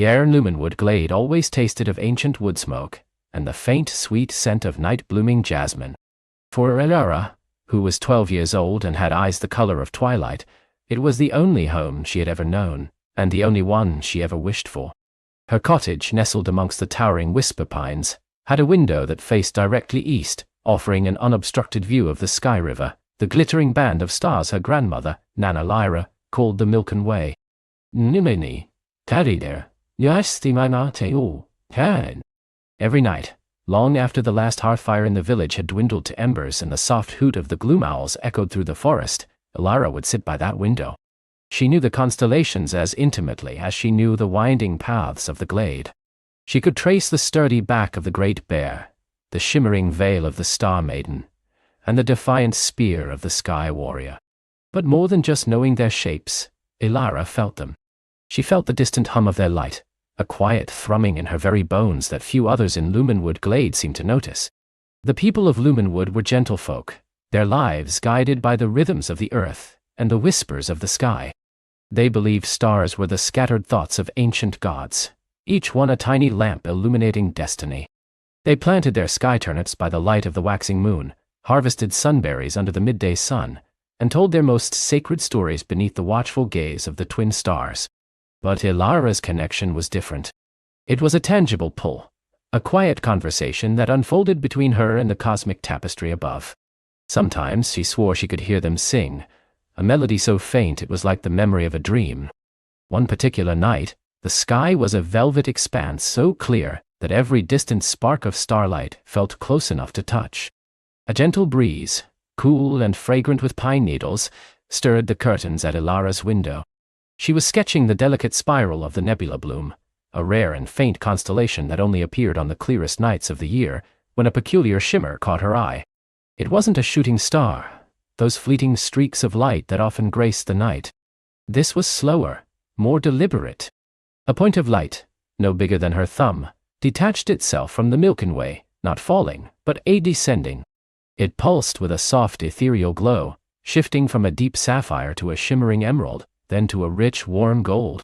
The air in Lumenwood glade always tasted of ancient wood smoke, and the faint, sweet scent of night-blooming jasmine. For Elara, who was 12 years old and had eyes the color of twilight, it was the only home she had ever known, and the only one she ever wished for. Her cottage, nestled amongst the towering whisper pines, had a window that faced directly east, offering an unobstructed view of the Sky River, the glittering band of stars her grandmother, Nana Lyra, called the Milken Way. Nimeni, Tarider, Yastimana Kan. Every night, long after the last hearthfire in the village had dwindled to embers and the soft hoot of the gloom owls echoed through the forest, Elara would sit by that window. She knew the constellations as intimately as she knew the winding paths of the glade. She could trace the sturdy back of the Great Bear, the shimmering veil of the Star Maiden, and the defiant spear of the Sky Warrior. But more than just knowing their shapes, Elara felt them. She felt the distant hum of their light, a quiet thrumming in her very bones that few others in Lumenwood glade seemed to notice. The people of Lumenwood were gentlefolk, their lives guided by the rhythms of the earth and the whispers of the sky. They believed stars were the scattered thoughts of ancient gods, each one a tiny lamp illuminating destiny. They planted their sky turnips by the light of the waxing moon, harvested sunberries under the midday sun, and told their most sacred stories beneath the watchful gaze of the twin stars. But Elara's connection was different. It was a tangible pull, a quiet conversation that unfolded between her and the cosmic tapestry above. Sometimes she swore she could hear them sing, a melody so faint it was like the memory of a dream. One particular night, the sky was a velvet expanse so clear that every distant spark of starlight felt close enough to touch. A gentle breeze, cool and fragrant with pine needles, stirred the curtains at Elara's window. She was sketching the delicate spiral of the nebula bloom, a rare and faint constellation that only appeared on the clearest nights of the year, when a peculiar shimmer caught her eye. It wasn't a shooting star, those fleeting streaks of light that often graced the night. This was slower, more deliberate. A point of light, no bigger than her thumb, detached itself from the Milken Way, not falling, but descending. It pulsed with a soft ethereal glow, shifting from a deep sapphire to a shimmering emerald, then to a rich, warm gold.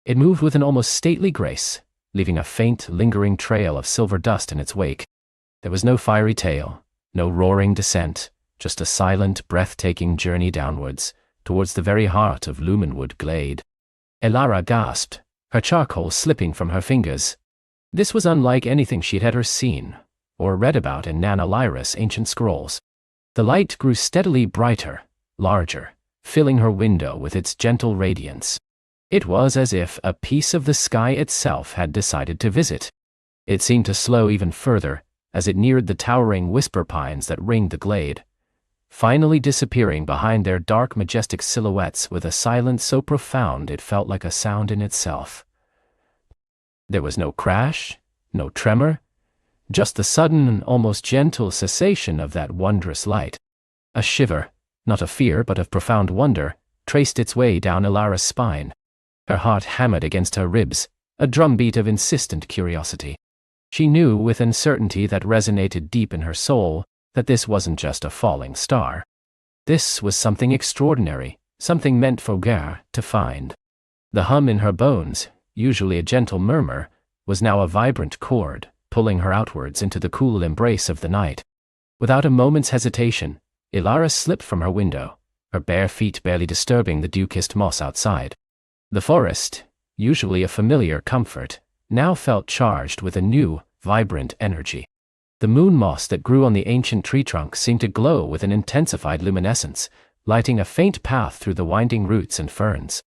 It moved with an almost stately grace, leaving a faint, lingering trail of silver dust in its wake. There was no fiery tail, no roaring descent, just a silent, breathtaking journey downwards, towards the very heart of Lumenwood glade. Elara gasped, her charcoal slipping from her fingers. This was unlike anything she'd ever seen, or read about in Nana Lyra's ancient scrolls. The light grew steadily brighter, larger, filling her window with its gentle radiance. It was as if a piece of the sky itself had decided to visit. It seemed to slow even further, as it neared the towering whisper pines that ringed the glade, finally disappearing behind their dark, majestic silhouettes with a silence so profound it felt like a sound in itself. There was no crash, no tremor, just the sudden and almost gentle cessation of that wondrous light. A shiver, not of fear but of profound wonder, traced its way down Elara's spine. Her heart hammered against her ribs, a drumbeat of insistent curiosity. She knew with an certainty that resonated deep in her soul that this wasn't just a falling star. This was something extraordinary, something meant for Gare to find. The hum in her bones, usually a gentle murmur, was now a vibrant chord, pulling her outwards into the cool embrace of the night. Without a moment's hesitation, Elara slipped from her window, her bare feet barely disturbing the dew-kissed moss outside. The forest, usually a familiar comfort, now felt charged with a new, vibrant energy. The moon moss that grew on the ancient tree trunks seemed to glow with an intensified luminescence, lighting a faint path through the winding roots and ferns.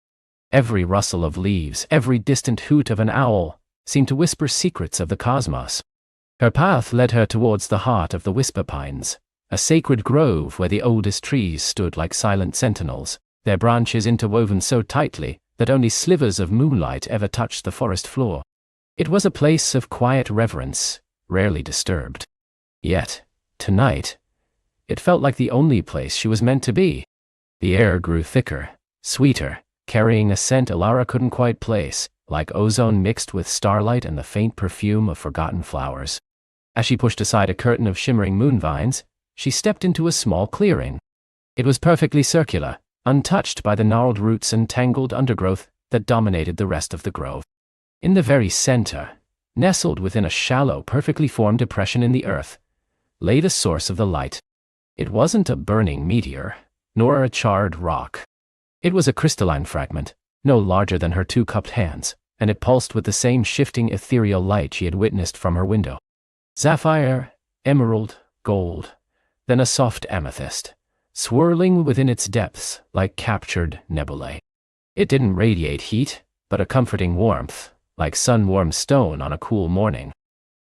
Every rustle of leaves, every distant hoot of an owl, seemed to whisper secrets of the cosmos. Her path led her towards the heart of the whisper pines, a sacred grove where the oldest trees stood like silent sentinels, their branches interwoven so tightly that only slivers of moonlight ever touched the forest floor. It was a place of quiet reverence, rarely disturbed. Yet, tonight, it felt like the only place she was meant to be. The air grew thicker, sweeter, carrying a scent Elara couldn't quite place, like ozone mixed with starlight and the faint perfume of forgotten flowers. As she pushed aside a curtain of shimmering moonvines, she stepped into a small clearing. It was perfectly circular, untouched by the gnarled roots and tangled undergrowth that dominated the rest of the grove. In the very center, nestled within a shallow, perfectly formed depression in the earth, lay the source of the light. It wasn't a burning meteor, nor a charred rock. It was a crystalline fragment, no larger than her two cupped hands, and it pulsed with the same shifting ethereal light she had witnessed from her window. Sapphire, emerald, gold, then a soft amethyst, swirling within its depths like captured nebulae. It didn't radiate heat, but a comforting warmth, like sun-warmed stone on a cool morning.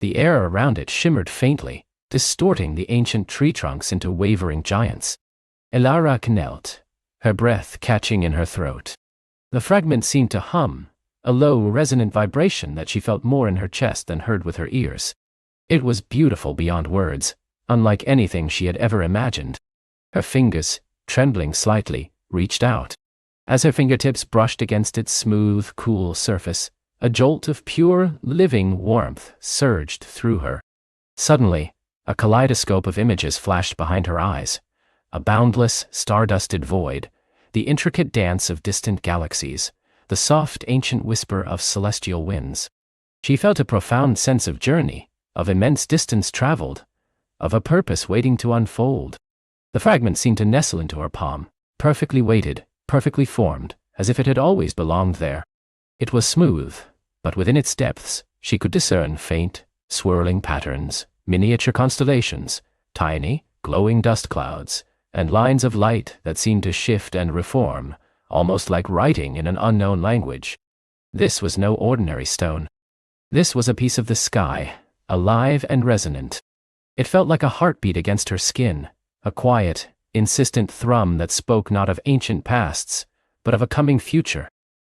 The air around it shimmered faintly, distorting the ancient tree trunks into wavering giants. Elara knelt, her breath catching in her throat. The fragment seemed to hum, a low, resonant vibration that she felt more in her chest than heard with her ears. It was beautiful beyond words, unlike anything she had ever imagined. Her fingers, trembling slightly, reached out. As her fingertips brushed against its smooth, cool surface, a jolt of pure, living warmth surged through her. Suddenly, a kaleidoscope of images flashed behind her eyes. A boundless, star-dusted void, the intricate dance of distant galaxies, the soft, ancient whisper of celestial winds. She felt a profound sense of journey, of immense distance traveled, of a purpose waiting to unfold. The fragment seemed to nestle into her palm, perfectly weighted, perfectly formed, as if it had always belonged there. It was smooth, but within its depths, she could discern faint, swirling patterns, miniature constellations, tiny, glowing dust clouds, and lines of light that seemed to shift and reform, almost like writing in an unknown language. This was no ordinary stone. This was a piece of the sky, alive and resonant. It felt like a heartbeat against her skin, a quiet, insistent thrum that spoke not of ancient pasts, but of a coming future.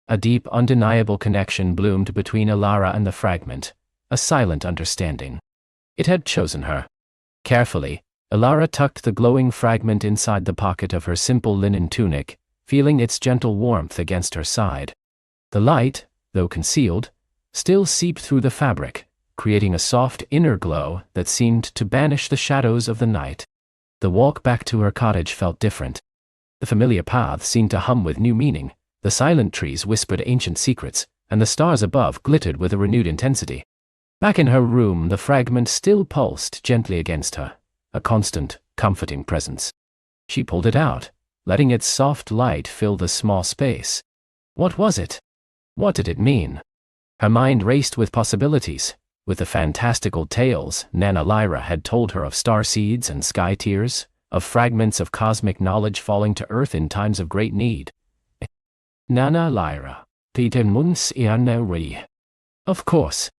A deep, undeniable connection bloomed between Elara and the fragment, a silent understanding. It had chosen her. Carefully, Elara tucked the glowing fragment inside the pocket of her simple linen tunic, feeling its gentle warmth against her side. The light, though concealed, still seeped through the fabric, creating a soft inner glow that seemed to banish the shadows of the night. The walk back to her cottage felt different. The familiar path seemed to hum with new meaning, the silent trees whispered ancient secrets, and the stars above glittered with a renewed intensity. Back in her room, the fragment still pulsed gently against her, a constant, comforting presence. She pulled it out, letting its soft light fill the small space. What was it? What did it mean? Her mind raced with possibilities, with the fantastical tales Nana Lyra had told her of star seeds and sky tears, of fragments of cosmic knowledge falling to earth in times of great need. Nana Lyra, Peter Muns Ianeri. Of course.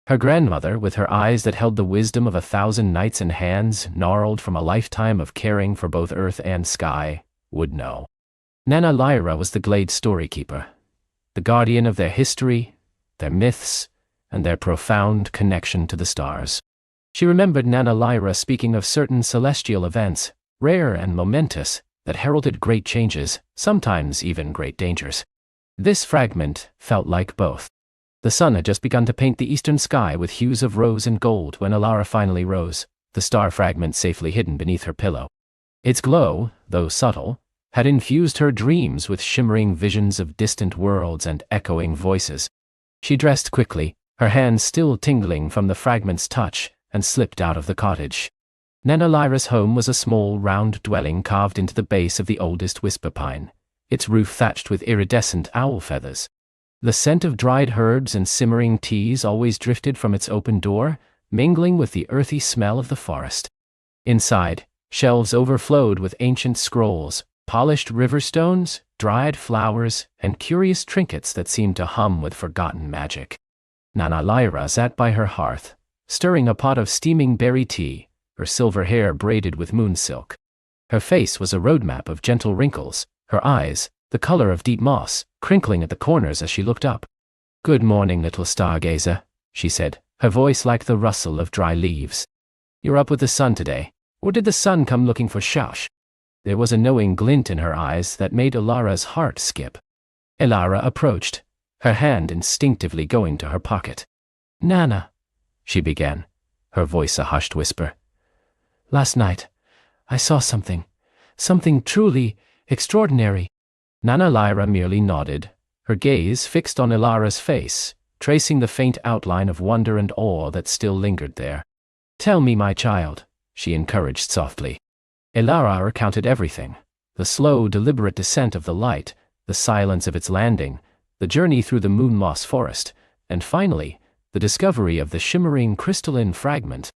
Her grandmother, with her eyes that held the wisdom of 1,000 nights and hands gnarled from a lifetime of caring for both earth and sky, would know. Nana Lyra was the Glade storykeeper, the guardian of their history, their myths, and their profound connection to the stars. She remembered Nana Lyra speaking of certain celestial events, rare and momentous, that heralded great changes, sometimes even great dangers. This fragment felt like both. The sun had just begun to paint the eastern sky with hues of rose and gold when Elara finally rose, the star fragment safely hidden beneath her pillow. Its glow, though subtle, had infused her dreams with shimmering visions of distant worlds and echoing voices. She dressed quickly, her hands still tingling from the fragment's touch, and slipped out of the cottage. Nana Lyra's home was a small, round dwelling carved into the base of the oldest whisper pine, its roof thatched with iridescent owl feathers. The scent of dried herbs and simmering teas always drifted from its open door, mingling with the earthy smell of the forest. Inside, shelves overflowed with ancient scrolls, polished river stones, dried flowers, and curious trinkets that seemed to hum with forgotten magic. Nana Lyra sat by her hearth, stirring a pot of steaming berry tea, her silver hair braided with moon silk. Her face was a roadmap of gentle wrinkles, her eyes, the color of deep moss, crinkling at the corners as she looked up. "Good morning, little stargazer," she said, her voice like the rustle of dry leaves. "You're up with the sun today, or did the sun come looking for Shush?" There was a knowing glint in her eyes that made Elara's heart skip. Elara approached, her hand instinctively going to her pocket. "Nana," she began, her voice a hushed whisper. "Last night, I saw something truly extraordinary." Nana Lyra merely nodded, her gaze fixed on Elara's face, tracing the faint outline of wonder and awe that still lingered there. "Tell me, my child," she encouraged softly. Elara recounted everything: the slow, deliberate descent of the light, the silence of its landing, the journey through the moon moss forest, and finally, the discovery of the shimmering crystalline fragment.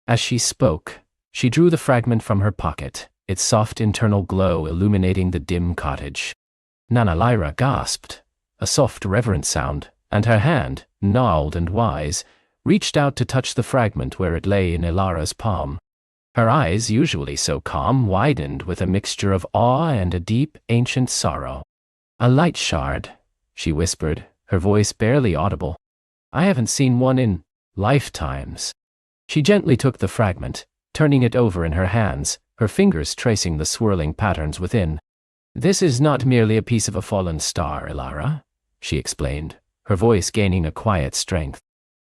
As she spoke, she drew the fragment from her pocket, its soft internal glow illuminating the dim cottage. Nana Lyra gasped, a soft reverent sound, and her hand, gnarled and wise, reached out to touch the fragment where it lay in Elara's palm. Her eyes, usually so calm, widened with a mixture of awe and a deep, ancient sorrow. "A light shard," she whispered, her voice barely audible. "I haven't seen one in lifetimes." She gently took the fragment, turning it over in her hands, her fingers tracing the swirling patterns within. "This is not merely a piece of a fallen star, Elara," she explained, her voice gaining a quiet strength.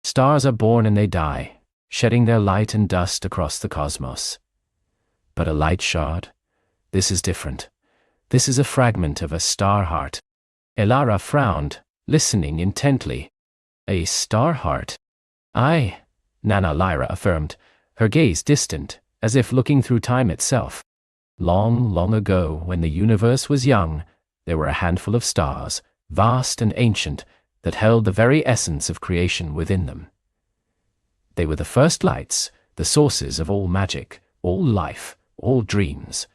"Stars are born and they die, shedding their light and dust across the cosmos. But a light shard? This is different. This is a fragment of a star heart." Elara frowned, listening intently. "A star heart?" "Aye," Nana Lyra affirmed, her gaze distant, as if looking through time itself. "Long, long ago, when the universe was young, there were a handful of stars, vast and ancient, that held the very essence of creation within them. They were the first lights, the sources of all magic, all life, all dreams.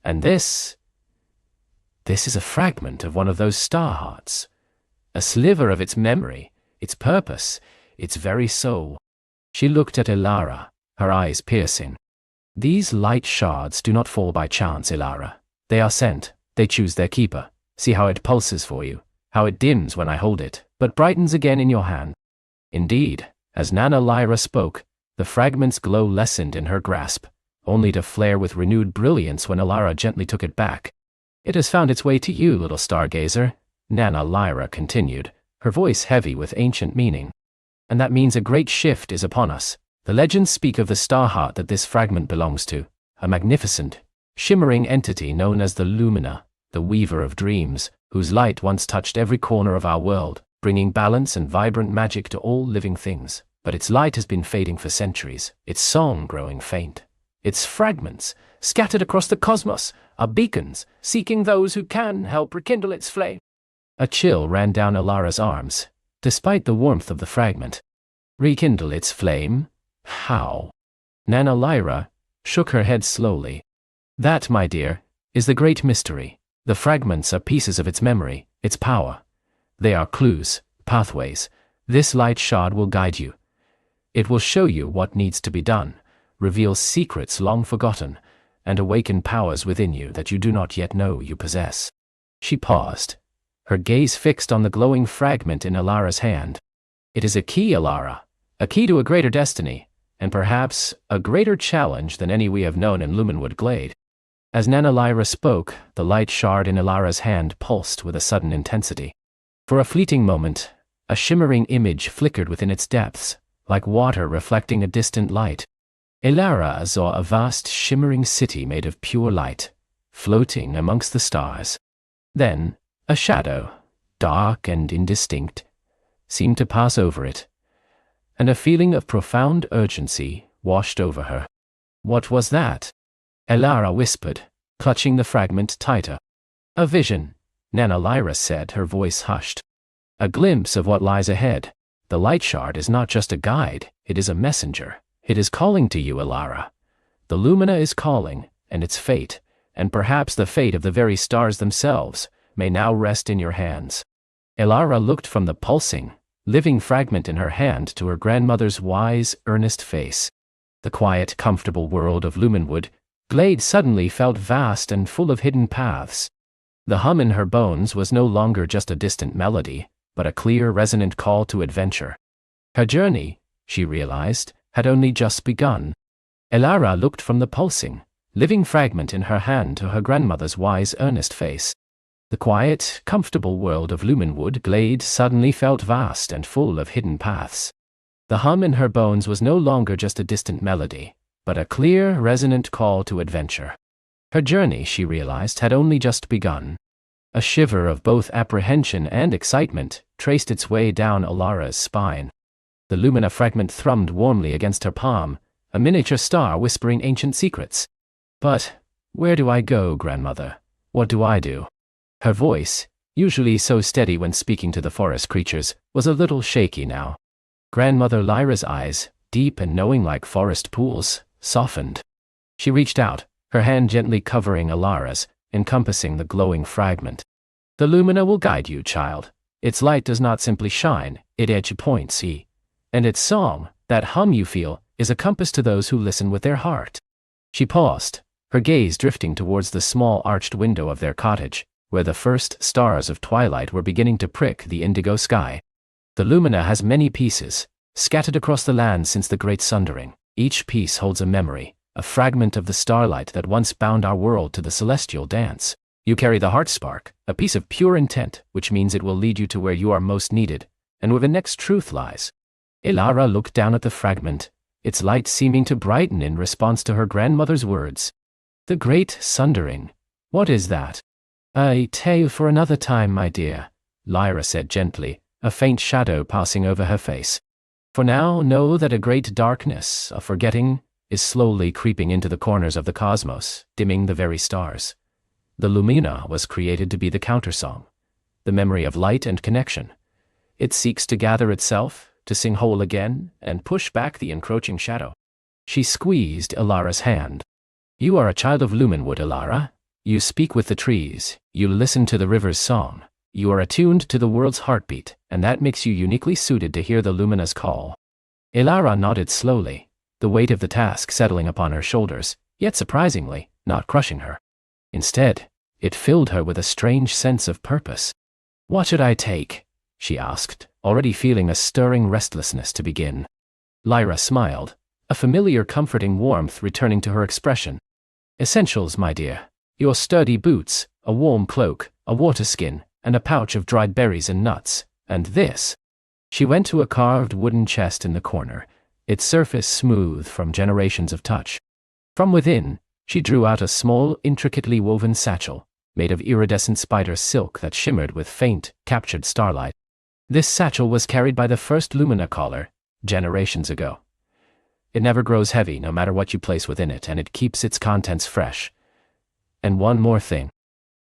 And this is a fragment of one of those star hearts, a sliver of its memory, its purpose, its very soul." She looked at Elara, her eyes piercing. "These light shards do not fall by chance, Elara. They are sent, they choose their keeper. See how it pulses for you, how it dims when I hold it, but brightens again in your hand." Indeed, as Nana Lyra spoke, the fragment's glow lessened in her grasp, only to flare with renewed brilliance when Elara gently took it back. "It has found its way to you, little stargazer," Nana Lyra continued, her voice heavy with ancient meaning. "And that means a great shift is upon us. The legends speak of the star heart that this fragment belongs to, a magnificent, shimmering entity known as the Lumina, the weaver of dreams, whose light once touched every corner of our world, bringing balance and vibrant magic to all living things. But its light has been fading for centuries, its song growing faint. Its fragments, scattered across the cosmos, are beacons, seeking those who can help rekindle its flame." A chill ran down Elara's arms, despite the warmth of the fragment. "Rekindle its flame? How?" Nana Lyra shook her head slowly. "That, my dear, is the great mystery. The fragments are pieces of its memory, its power. They are clues, pathways. This light shard will guide you. It will show you what needs to be done, reveal secrets long forgotten, and awaken powers within you that you do not yet know you possess." She paused, her gaze fixed on the glowing fragment in Elara's hand. "It is a key, Elara, a key to a greater destiny, and perhaps a greater challenge than any we have known in Lumenwood Glade." As Nana Lyra spoke, the light shard in Elara's hand pulsed with a sudden intensity. For a fleeting moment, a shimmering image flickered within its depths, like water reflecting a distant light. Elara saw a vast shimmering city made of pure light, floating amongst the stars. Then, a shadow, dark and indistinct, seemed to pass over it, and a feeling of profound urgency washed over her. "What was that?" Elara whispered, clutching the fragment tighter. "A vision," Nana Lyra said, her voice hushed. "A glimpse of what lies ahead. The light shard is not just a guide, it is a messenger. It is calling to you, Elara. The Lumina is calling, and its fate, and perhaps the fate of the very stars themselves, may now rest in your hands." Elara looked from the pulsing, living fragment in her hand to her grandmother's wise, earnest face. The quiet, comfortable world of Lumenwood Glade suddenly felt vast and full of hidden paths. The hum in her bones was no longer just a distant melody, but a clear, resonant call to adventure. Her journey, she realized, had only just begun. Elara looked from the pulsing, living fragment in her hand to her grandmother's wise, earnest face. The quiet, comfortable world of Lumenwood Glade suddenly felt vast and full of hidden paths. The hum in her bones was no longer just a distant melody, but a clear, resonant call to adventure. Her journey, she realized, had only just begun. A shiver of both apprehension and excitement traced its way down Elara's spine. The lumina fragment thrummed warmly against her palm, a miniature star whispering ancient secrets. "But where do I go, grandmother? What do I do?" Her voice, usually so steady when speaking to the forest creatures, was a little shaky now. Grandmother Lyra's eyes, deep and knowing like forest pools, softened. She reached out, her hand gently covering Elara's, encompassing the glowing fragment. "The lumina will guide you, child. Its light does not simply shine, it edge points, and its song, that hum you feel, is a compass to those who listen with their heart." She paused, her gaze drifting towards the small arched window of their cottage, where the first stars of twilight were beginning to prick the indigo sky. "The lumina has many pieces, scattered across the land since the great sundering. Each piece holds a memory, a fragment of the starlight that once bound our world to the celestial dance. You carry the heart spark, a piece of pure intent, which means it will lead you to where you are most needed, and where the next truth lies." Elara looked down at the fragment, its light seeming to brighten in response to her grandmother's words. "The great sundering. What is that?" "A tale for another time, my dear," Lyra said gently, a faint shadow passing over her face. "For now, know that a great darkness, a forgetting, is slowly creeping into the corners of the cosmos, dimming the very stars. The lumina was created to be the countersong, the memory of light and connection. It seeks to gather itself, to sing whole again, and push back the encroaching shadow." She squeezed Elara's hand. "You are a child of Lumenwood, Elara. You speak with the trees, you listen to the river's song. You are attuned to the world's heartbeat, and that makes you uniquely suited to hear the lumina's call." Elara nodded slowly, the weight of the task settling upon her shoulders, yet surprisingly, not crushing her. Instead, it filled her with a strange sense of purpose. "What should I take?" she asked, already feeling a stirring restlessness to begin. Lyra smiled, a familiar comforting warmth returning to her expression. "Essentials, my dear. Your sturdy boots, a warm cloak, a water skin, and a pouch of dried berries and nuts, and this." She went to a carved wooden chest in the corner, its surface smooth from generations of touch. From within, she drew out a small, intricately woven satchel, made of iridescent spider silk that shimmered with faint, captured starlight. This satchel was carried by the first lumina caller, generations ago. It never grows heavy no matter what you place within it, and it keeps its contents fresh. And one more thing.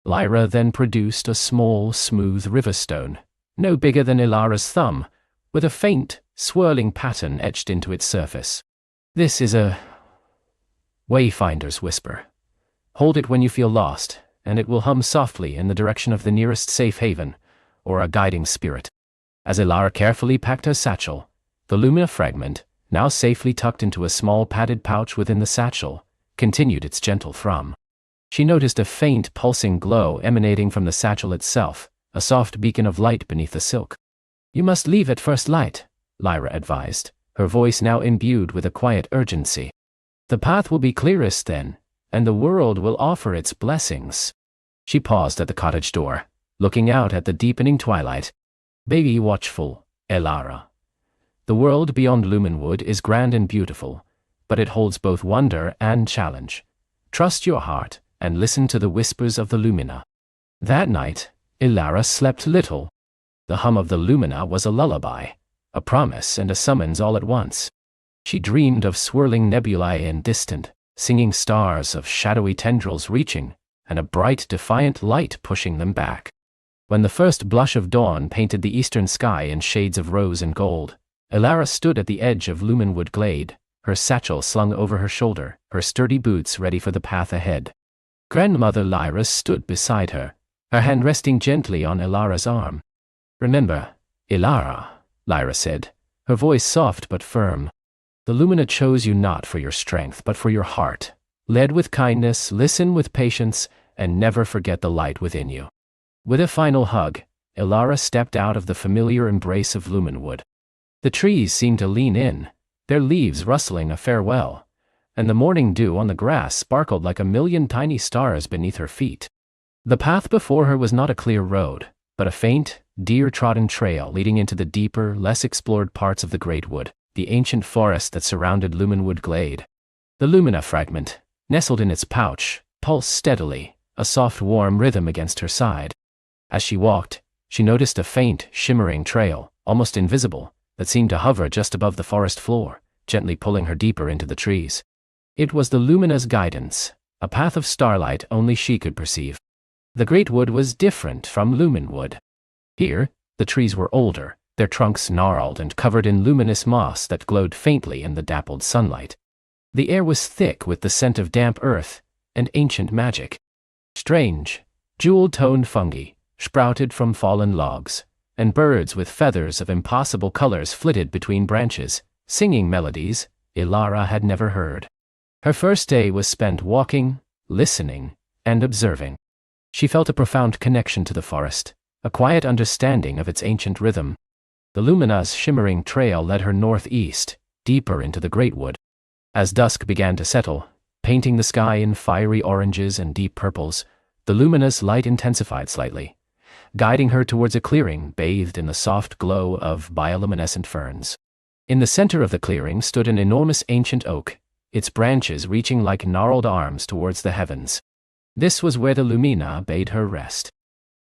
Lyra then produced a small, smooth river stone, no bigger than Elara's thumb, with a faint, swirling pattern etched into its surface. "This is a wayfinder's whisper. Hold it when you feel lost, and it will hum softly in the direction of the nearest safe haven, or a guiding spirit." As Elara carefully packed her satchel, the lumina fragment, now safely tucked into a small padded pouch within the satchel, continued its gentle thrum. She noticed a faint pulsing glow emanating from the satchel itself, a soft beacon of light beneath the silk. "You must leave at first light," Lyra advised, her voice now imbued with a quiet urgency. "The path will be clearest then, and the world will offer its blessings." She paused at the cottage door, looking out at the deepening twilight. "Be watchful, Elara. The world beyond Lumenwood is grand and beautiful, but it holds both wonder and challenge. Trust your heart, and listen to the whispers of the lumina." That night, Elara slept little. The hum of the lumina was a lullaby, a promise and a summons all at once. She dreamed of swirling nebulae in distant, singing stars, of shadowy tendrils reaching, and a bright, defiant light pushing them back. When the first blush of dawn painted the eastern sky in shades of rose and gold, Elara stood at the edge of Lumenwood Glade, her satchel slung over her shoulder, her sturdy boots ready for the path ahead. Grandmother Lyra stood beside her, her hand resting gently on Elara's arm. "Remember, Elara," Lyra said, her voice soft but firm. "The lumina chose you not for your strength but for your heart. Lead with kindness, listen with patience, and never forget the light within you." With a final hug, Elara stepped out of the familiar embrace of Lumenwood. The trees seemed to lean in, their leaves rustling a farewell, and the morning dew on the grass sparkled like a million tiny stars beneath her feet. The path before her was not a clear road, but a faint, deer-trodden trail leading into the deeper, less explored parts of the Great Wood, the ancient forest that surrounded Lumenwood Glade. The lumina fragment, nestled in its pouch, pulsed steadily, a soft warm rhythm against her side. As she walked, she noticed a faint, shimmering trail, almost invisible, that seemed to hover just above the forest floor, gently pulling her deeper into the trees. It was the Lumina's guidance, a path of starlight only she could perceive. The great wood was different from Lumenwood. Here, the trees were older, their trunks gnarled and covered in luminous moss that glowed faintly in the dappled sunlight. The air was thick with the scent of damp earth and ancient magic. Strange, jewel-toned fungi sprouted from fallen logs, and birds with feathers of impossible colors flitted between branches, singing melodies Elara had never heard. Her first day was spent walking, listening, and observing. She felt a profound connection to the forest, a quiet understanding of its ancient rhythm. The Lumina's shimmering trail led her northeast, deeper into the great wood. As dusk began to settle, painting the sky in fiery oranges and deep purples, the Lumina's light intensified slightly, guiding her towards a clearing bathed in the soft glow of bioluminescent ferns. In the center of the clearing stood an enormous ancient oak, its branches reaching like gnarled arms towards the heavens. This was where the Lumina bade her rest.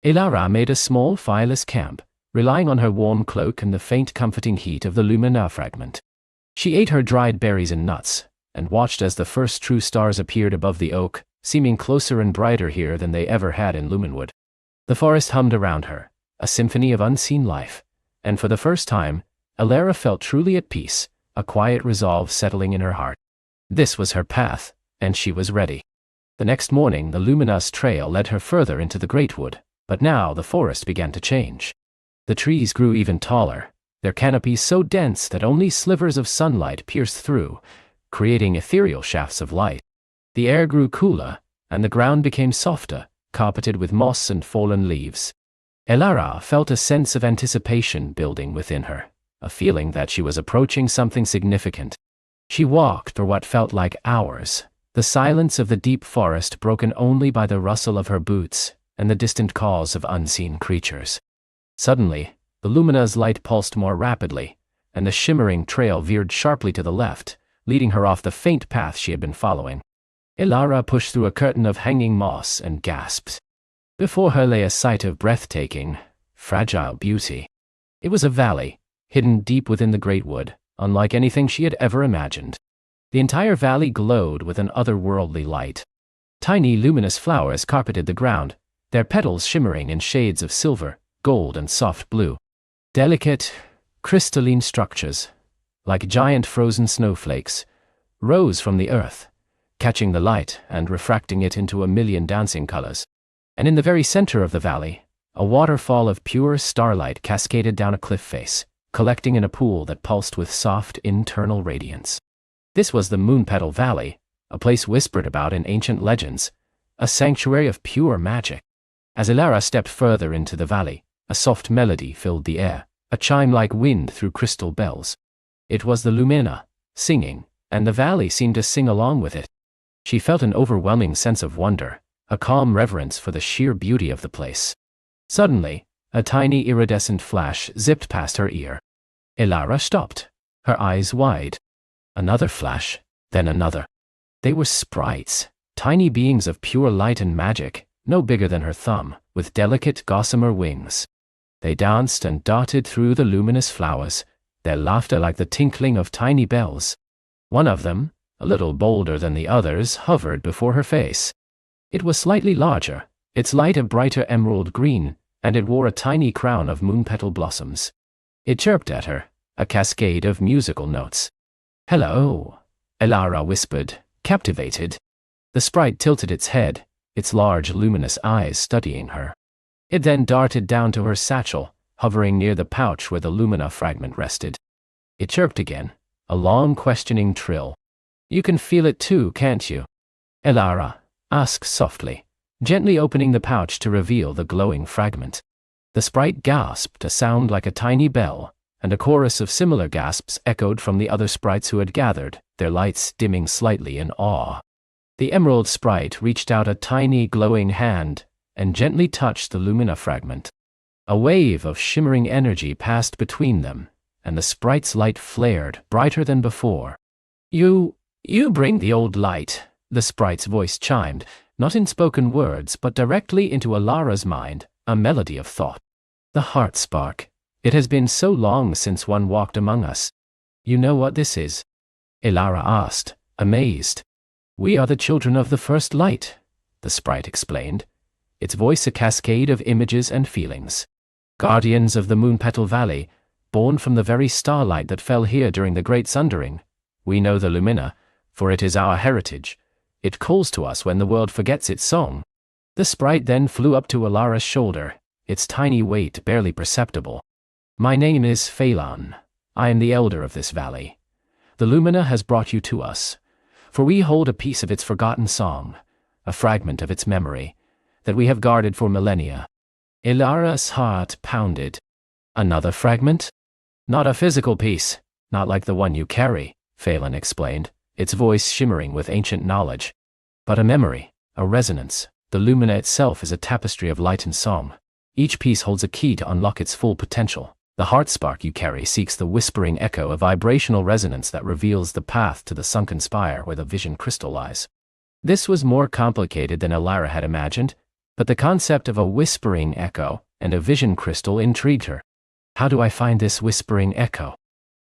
Elara made a small fireless camp, relying on her warm cloak and the faint comforting heat of the Lumina fragment. She ate her dried berries and nuts, and watched as the first true stars appeared above the oak, seeming closer and brighter here than they ever had in Lumenwood. The forest hummed around her, a symphony of unseen life, and for the first time, Elara felt truly at peace, a quiet resolve settling in her heart. This was her path, and she was ready. The next morning the Lumina's trail led her further into the great wood, but now the forest began to change. The trees grew even taller, their canopies so dense that only slivers of sunlight pierced through, creating ethereal shafts of light. The air grew cooler, and the ground became softer, carpeted with moss and fallen leaves. Elara felt a sense of anticipation building within her, a feeling that she was approaching something significant. She walked for what felt like hours, the silence of the deep forest broken only by the rustle of her boots and the distant calls of unseen creatures. Suddenly, the Lumina's light pulsed more rapidly, and the shimmering trail veered sharply to the left, leading her off the faint path she had been following. Elara pushed through a curtain of hanging moss and gasped. Before her lay a sight of breathtaking, fragile beauty. It was a valley, hidden deep within the great wood, unlike anything she had ever imagined. The entire valley glowed with an otherworldly light. Tiny luminous flowers carpeted the ground, their petals shimmering in shades of silver, gold, and soft blue. Delicate, crystalline structures, like giant frozen snowflakes, rose from the earth, catching the light and refracting it into a million dancing colors. And in the very center of the valley, a waterfall of pure starlight cascaded down a cliff face, collecting in a pool that pulsed with soft internal radiance. This was the Moonpetal Valley, a place whispered about in ancient legends, a sanctuary of pure magic. As Elara stepped further into the valley, a soft melody filled the air, a chime like wind through crystal bells. It was the Lumina, singing, and the valley seemed to sing along with it. She felt an overwhelming sense of wonder, a calm reverence for the sheer beauty of the place. Suddenly, a tiny iridescent flash zipped past her ear. Elara stopped, her eyes wide. Another flash, then another. They were sprites, tiny beings of pure light and magic, no bigger than her thumb, with delicate gossamer wings. They danced and darted through the luminous flowers, their laughter like the tinkling of tiny bells. One of them, a little bolder than the others, hovered before her face. It was slightly larger, its light a brighter emerald green, and it wore a tiny crown of moonpetal blossoms. It chirped at her, a cascade of musical notes. "Hello," Elara whispered, captivated. The sprite tilted its head, its large luminous eyes studying her. It then darted down to her satchel, hovering near the pouch where the Lumina fragment rested. It chirped again, a long questioning trill. "You can feel it too, can't you?" Elara asked softly, gently opening the pouch to reveal the glowing fragment. The sprite gasped, a sound like a tiny bell, and a chorus of similar gasps echoed from the other sprites who had gathered, their lights dimming slightly in awe. The emerald sprite reached out a tiny glowing hand and gently touched the Lumina fragment. A wave of shimmering energy passed between them, and the sprite's light flared brighter than before. You bring the old light," the sprite's voice chimed, not in spoken words but directly into Elara's mind, a melody of thought. The heart spark. It has been so long since one walked among us. You know what this is? Elara asked, amazed. We are the children of the first light, the sprite explained, its voice a cascade of images and feelings. Guardians of the Moonpetal Valley, born from the very starlight that fell here during the Great Sundering. We know the Lumina, for it is our heritage. It calls to us when the world forgets its song. The sprite then flew up to Elara's shoulder, its tiny weight barely perceptible. My name is Phelan. I am the elder of this valley. The Lumina has brought you to us, for we hold a piece of its forgotten song, a fragment of its memory, that we have guarded for millennia. Elara's heart pounded. Another fragment? Not a physical piece, not like the one you carry, Phelan explained, its voice shimmering with ancient knowledge. But a memory, a resonance. The Lumina itself is a tapestry of light and song. Each piece holds a key to unlock its full potential. The heart spark you carry seeks the whispering echo, a vibrational resonance that reveals the path to the sunken spire where the vision crystal lies. This was more complicated than Elara had imagined, but the concept of a whispering echo and a vision crystal intrigued her. How do I find this whispering echo?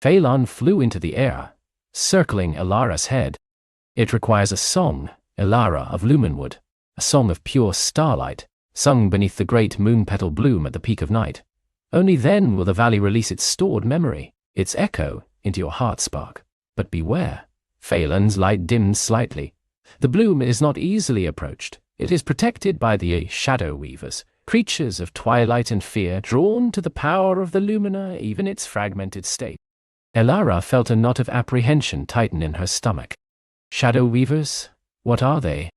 Phelan flew into the air, circling Elara's head. It requires a song, Elara of Lumenwood, a song of pure starlight, sung beneath the great moon-petal bloom at the peak of night. Only then will the valley release its stored memory, its echo, into your heart spark. But beware. Phelan's light dimmed slightly. The bloom is not easily approached. It is protected by the shadow weavers, creatures of twilight and fear, drawn to the power of the Lumina, even its fragmented state. Elara felt a knot of apprehension tighten in her stomach. Shadow weavers? What are they?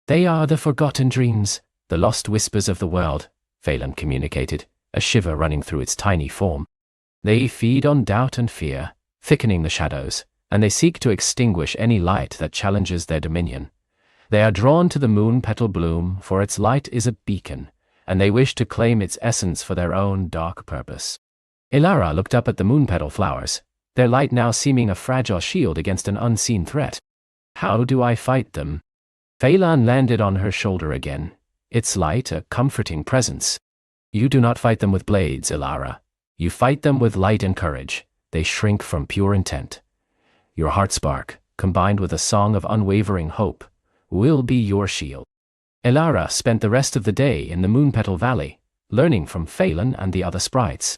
They are the forgotten dreams, the lost whispers of the world, Phelan communicated, a shiver running through its tiny form. They feed on doubt and fear, thickening the shadows, and they seek to extinguish any light that challenges their dominion. They are drawn to the moon-petal bloom, for its light is a beacon, and they wish to claim its essence for their own dark purpose. Elara looked up at the moon-petal flowers, their light now seeming a fragile shield against an unseen threat. How do I fight them? Phelan landed on her shoulder again, its light a comforting presence. You do not fight them with blades, Elara. You fight them with light and courage. They shrink from pure intent. Your heart spark, combined with a song of unwavering hope, will be your shield. Elara spent the rest of the day in the Moonpetal Valley, learning from Phelan and the other sprites.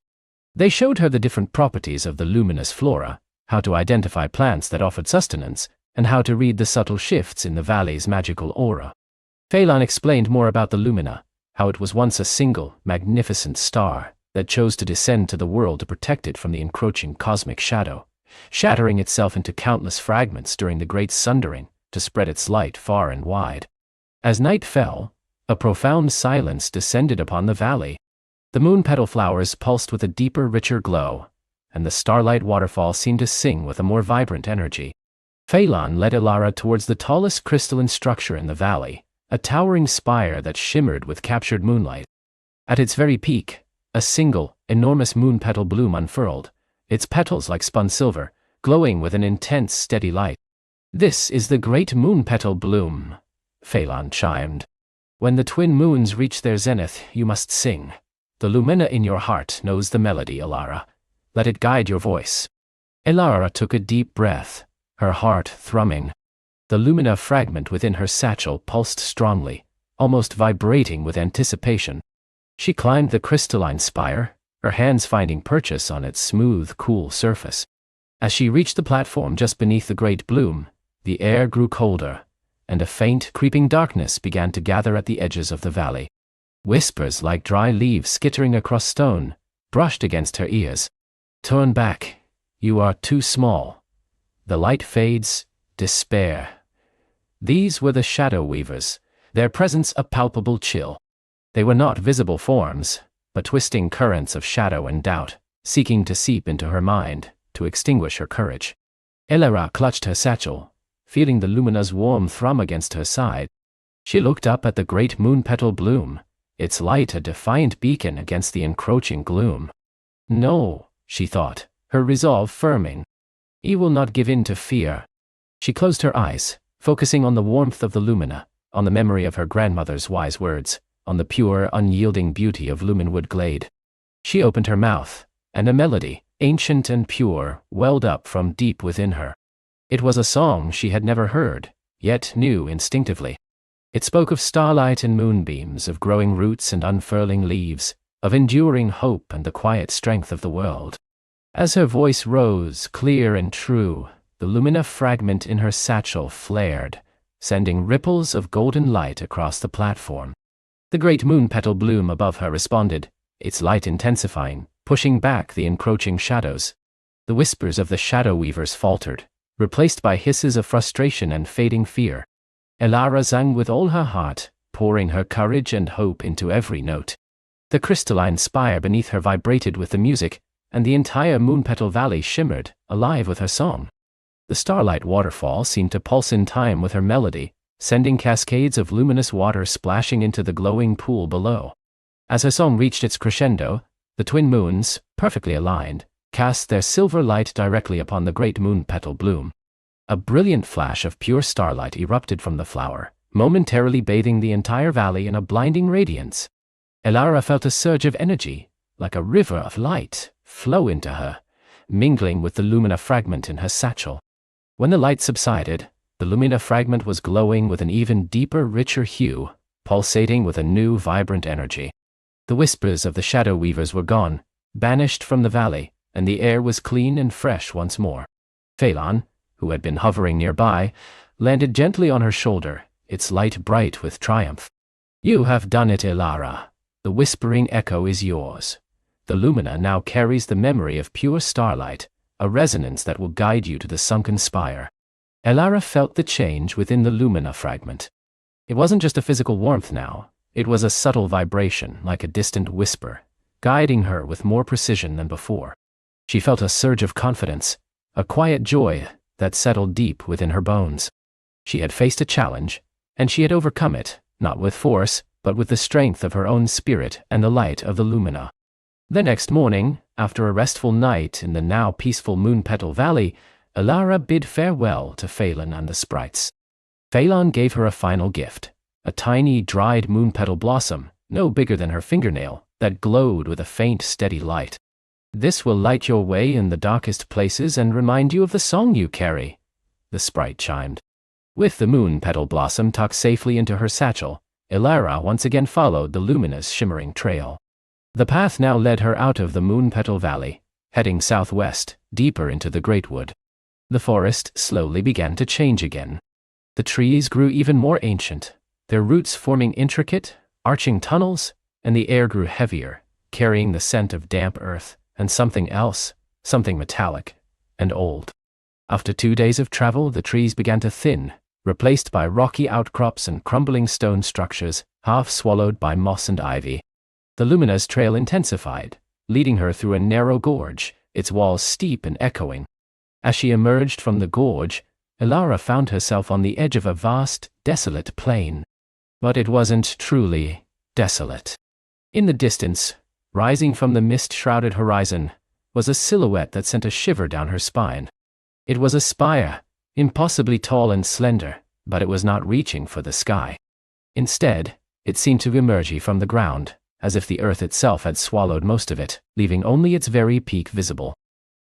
They showed her the different properties of the luminous flora, how to identify plants that offered sustenance, and how to read the subtle shifts in the valley's magical aura. Phelan explained more about the Lumina, how it was once a single, magnificent star that chose to descend to the world to protect it from the encroaching cosmic shadow, shattering itself into countless fragments during the Great Sundering to spread its light far and wide. As night fell, a profound silence descended upon the valley. The moon-petal flowers pulsed with a deeper, richer glow, and the starlight waterfall seemed to sing with a more vibrant energy. Phelan led Elara towards the tallest crystalline structure in the valley, a towering spire that shimmered with captured moonlight. At its very peak, a single, enormous moon-petal bloom unfurled, its petals like spun silver, glowing with an intense, steady light. This is the great moon-petal bloom, Phelan chimed. When the twin moons reach their zenith, you must sing. The Lumina in your heart knows the melody, Elara. Let it guide your voice. Elara took a deep breath, her heart thrumming. The Lumina fragment within her satchel pulsed strongly, almost vibrating with anticipation. She climbed the crystalline spire, her hands finding purchase on its smooth, cool surface. As she reached the platform just beneath the great bloom, the air grew colder, and a faint, creeping darkness began to gather at the edges of the valley. Whispers like dry leaves skittering across stone brushed against her ears. Turn back. You are too small. The light fades. Despair. These were the shadow weavers, their presence a palpable chill. They were not visible forms, but twisting currents of shadow and doubt, seeking to seep into her mind, to extinguish her courage. Elara clutched her satchel, feeling the Lumina's warm thrum against her side. She looked up at the great moon-petal bloom, its light a defiant beacon against the encroaching gloom. No, she thought, her resolve firming. He will not give in to fear. She closed her eyes, focusing on the warmth of the Lumina, on the memory of her grandmother's wise words, on the pure, unyielding beauty of Lumenwood glade. She opened her mouth, and a melody, ancient and pure, welled up from deep within her. It was a song she had never heard, yet knew instinctively. It spoke of starlight and moonbeams, of growing roots and unfurling leaves, of enduring hope and the quiet strength of the world. As her voice rose, clear and true, the lumina fragment in her satchel flared, sending ripples of golden light across the platform. The great moon petal bloom above her responded, its light intensifying, pushing back the encroaching shadows. The whispers of the shadow weavers faltered, replaced by hisses of frustration and fading fear. Elara sang with all her heart, pouring her courage and hope into every note. The crystalline spire beneath her vibrated with the music, and the entire Moonpetal Valley shimmered, alive with her song. The starlight waterfall seemed to pulse in time with her melody, sending cascades of luminous water splashing into the glowing pool below. As her song reached its crescendo, the twin moons, perfectly aligned, cast their silver light directly upon the great moon petal bloom. A brilliant flash of pure starlight erupted from the flower, momentarily bathing the entire valley in a blinding radiance. Elara felt a surge of energy, like a river of light, flow into her, mingling with the lumina fragment in her satchel. When the light subsided, the lumina fragment was glowing with an even deeper, richer hue, pulsating with a new, vibrant energy. The whispers of the shadow weavers were gone, banished from the valley, and the air was clean and fresh once more. Phelan, who had been hovering nearby, landed gently on her shoulder, its light bright with triumph. "You have done it, Elara. The whispering echo is yours. The lumina now carries the memory of pure starlight, a resonance that will guide you to the sunken spire." Elara felt the change within the lumina fragment. It wasn't just a physical warmth now, it was a subtle vibration, like a distant whisper, guiding her with more precision than before. She felt a surge of confidence, a quiet joy that settled deep within her bones. She had faced a challenge, and she had overcome it, not with force, but with the strength of her own spirit and the light of the lumina. The next morning, after a restful night in the now peaceful Moonpetal Valley, Elara bid farewell to Phelan and the sprites. Phelan gave her a final gift, a tiny dried moonpetal blossom, no bigger than her fingernail, that glowed with a faint, steady light. "This will light your way in the darkest places and remind you of the song you carry," the sprite chimed. With the moonpetal blossom tucked safely into her satchel, Elara once again followed the luminous, shimmering trail. The path now led her out of the Moonpetal Valley, heading southwest, deeper into the Great Wood. The forest slowly began to change again. The trees grew even more ancient, their roots forming intricate, arching tunnels, and the air grew heavier, carrying the scent of damp earth, and something else, something metallic and old. After 2 days of travel, the trees began to thin, replaced by rocky outcrops and crumbling stone structures, half swallowed by moss and ivy. The luminous trail intensified, leading her through a narrow gorge, its walls steep and echoing. As she emerged from the gorge, Elara found herself on the edge of a vast, desolate plain. But it wasn't truly desolate. In the distance, rising from the mist-shrouded horizon, was a silhouette that sent a shiver down her spine. It was a spire, impossibly tall and slender, but it was not reaching for the sky. Instead, it seemed to emerge from the ground, as if the earth itself had swallowed most of it, leaving only its very peak visible.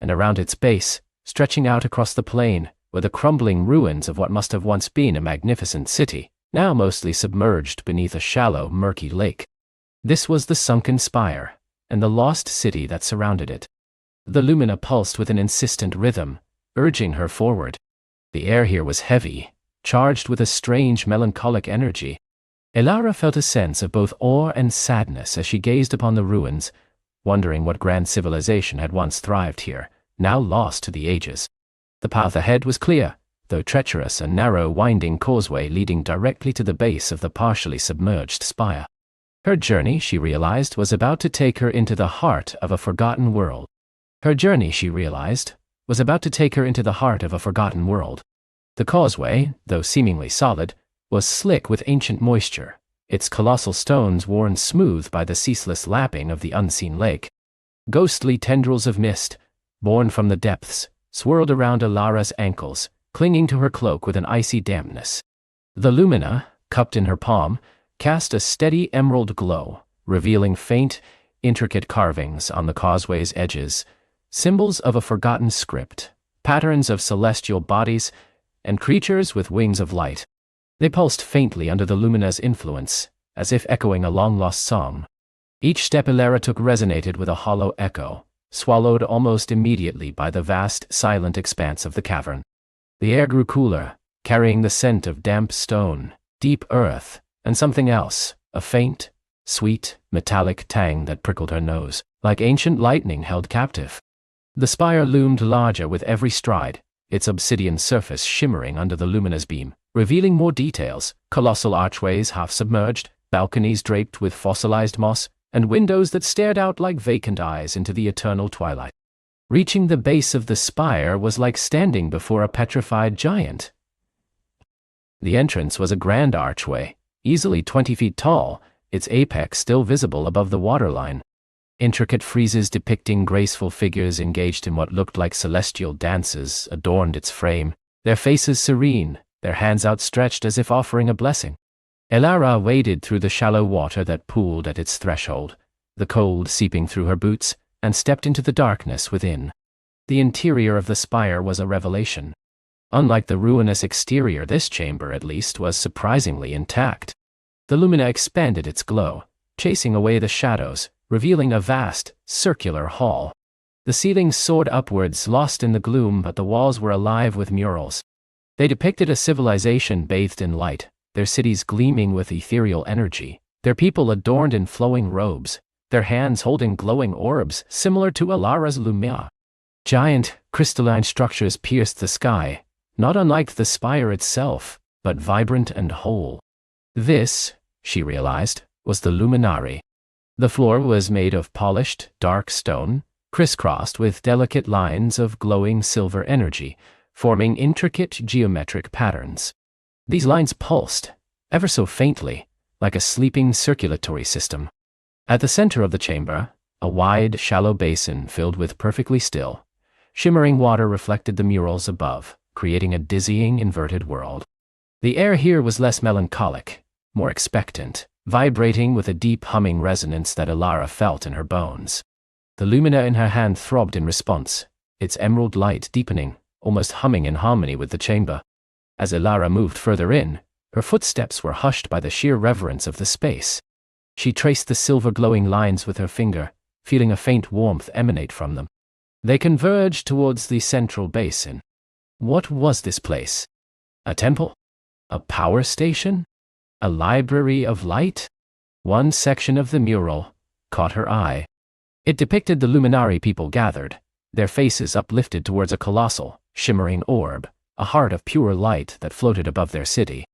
And around its base, stretching out across the plain, were the crumbling ruins of what must have once been a magnificent city, now mostly submerged beneath a shallow, murky lake. This was the sunken spire, and the lost city that surrounded it. The lumina pulsed with an insistent rhythm, urging her forward. The air here was heavy, charged with a strange melancholic energy. Elara felt a sense of both awe and sadness as she gazed upon the ruins, wondering what grand civilization had once thrived here, now lost to the ages. The path ahead was clear, though treacherous, a narrow, winding causeway leading directly to the base of the partially submerged spire. Her journey, she realized, was about to take her into the heart of a forgotten world. The causeway, though seemingly solid, was slick with ancient moisture, its colossal stones worn smooth by the ceaseless lapping of the unseen lake. Ghostly tendrils of mist, born from the depths, swirled around Elara's ankles, clinging to her cloak with an icy dampness. The lumina, cupped in her palm, cast a steady emerald glow, revealing faint, intricate carvings on the causeway's edges, symbols of a forgotten script, patterns of celestial bodies, and creatures with wings of light. They pulsed faintly under the lumina's influence, as if echoing a long-lost song. Each step Elara took resonated with a hollow echo, swallowed almost immediately by the vast, silent expanse of the cavern. The air grew cooler, carrying the scent of damp stone, deep earth, and something else, a faint, sweet, metallic tang that prickled her nose, like ancient lightning held captive. The spire loomed larger with every stride, its obsidian surface shimmering under the luminous beam, revealing more details: colossal archways half-submerged, balconies draped with fossilized moss, and windows that stared out like vacant eyes into the eternal twilight. Reaching the base of the spire was like standing before a petrified giant. The entrance was a grand archway, easily 20 feet tall, its apex still visible above the waterline. Intricate friezes depicting graceful figures engaged in what looked like celestial dances adorned its frame, their faces serene, their hands outstretched as if offering a blessing. Elara waded through the shallow water that pooled at its threshold, the cold seeping through her boots, and stepped into the darkness within. The interior of the spire was a revelation. Unlike the ruinous exterior, this chamber, at least, was surprisingly intact. The lumina expanded its glow, chasing away the shadows, revealing a vast, circular hall. The ceiling soared upwards, lost in the gloom, but the walls were alive with murals. They depicted a civilization bathed in light, their cities gleaming with ethereal energy, their people adorned in flowing robes, their hands holding glowing orbs similar to Elara's Lumia. Giant, crystalline structures pierced the sky, not unlike the spire itself, but vibrant and whole. This, she realized, was the Luminari. The floor was made of polished, dark stone, crisscrossed with delicate lines of glowing silver energy, forming intricate geometric patterns. These lines pulsed, ever so faintly, like a sleeping circulatory system. At the center of the chamber, a wide, shallow basin filled with perfectly still, shimmering water reflected the murals above, creating a dizzying, inverted world. The air here was less melancholic, more expectant, vibrating with a deep humming resonance that Elara felt in her bones. The lumina in her hand throbbed in response, its emerald light deepening, almost humming in harmony with the chamber. As Elara moved further in, her footsteps were hushed by the sheer reverence of the space. She traced the silver glowing lines with her finger, feeling a faint warmth emanate from them. They converged towards the central basin. What was this place? A temple? A power station? A library of light? One section of the mural caught her eye. It depicted the Luminari people gathered, their faces uplifted towards a colossal, shimmering orb, a heart of pure light that floated above their city.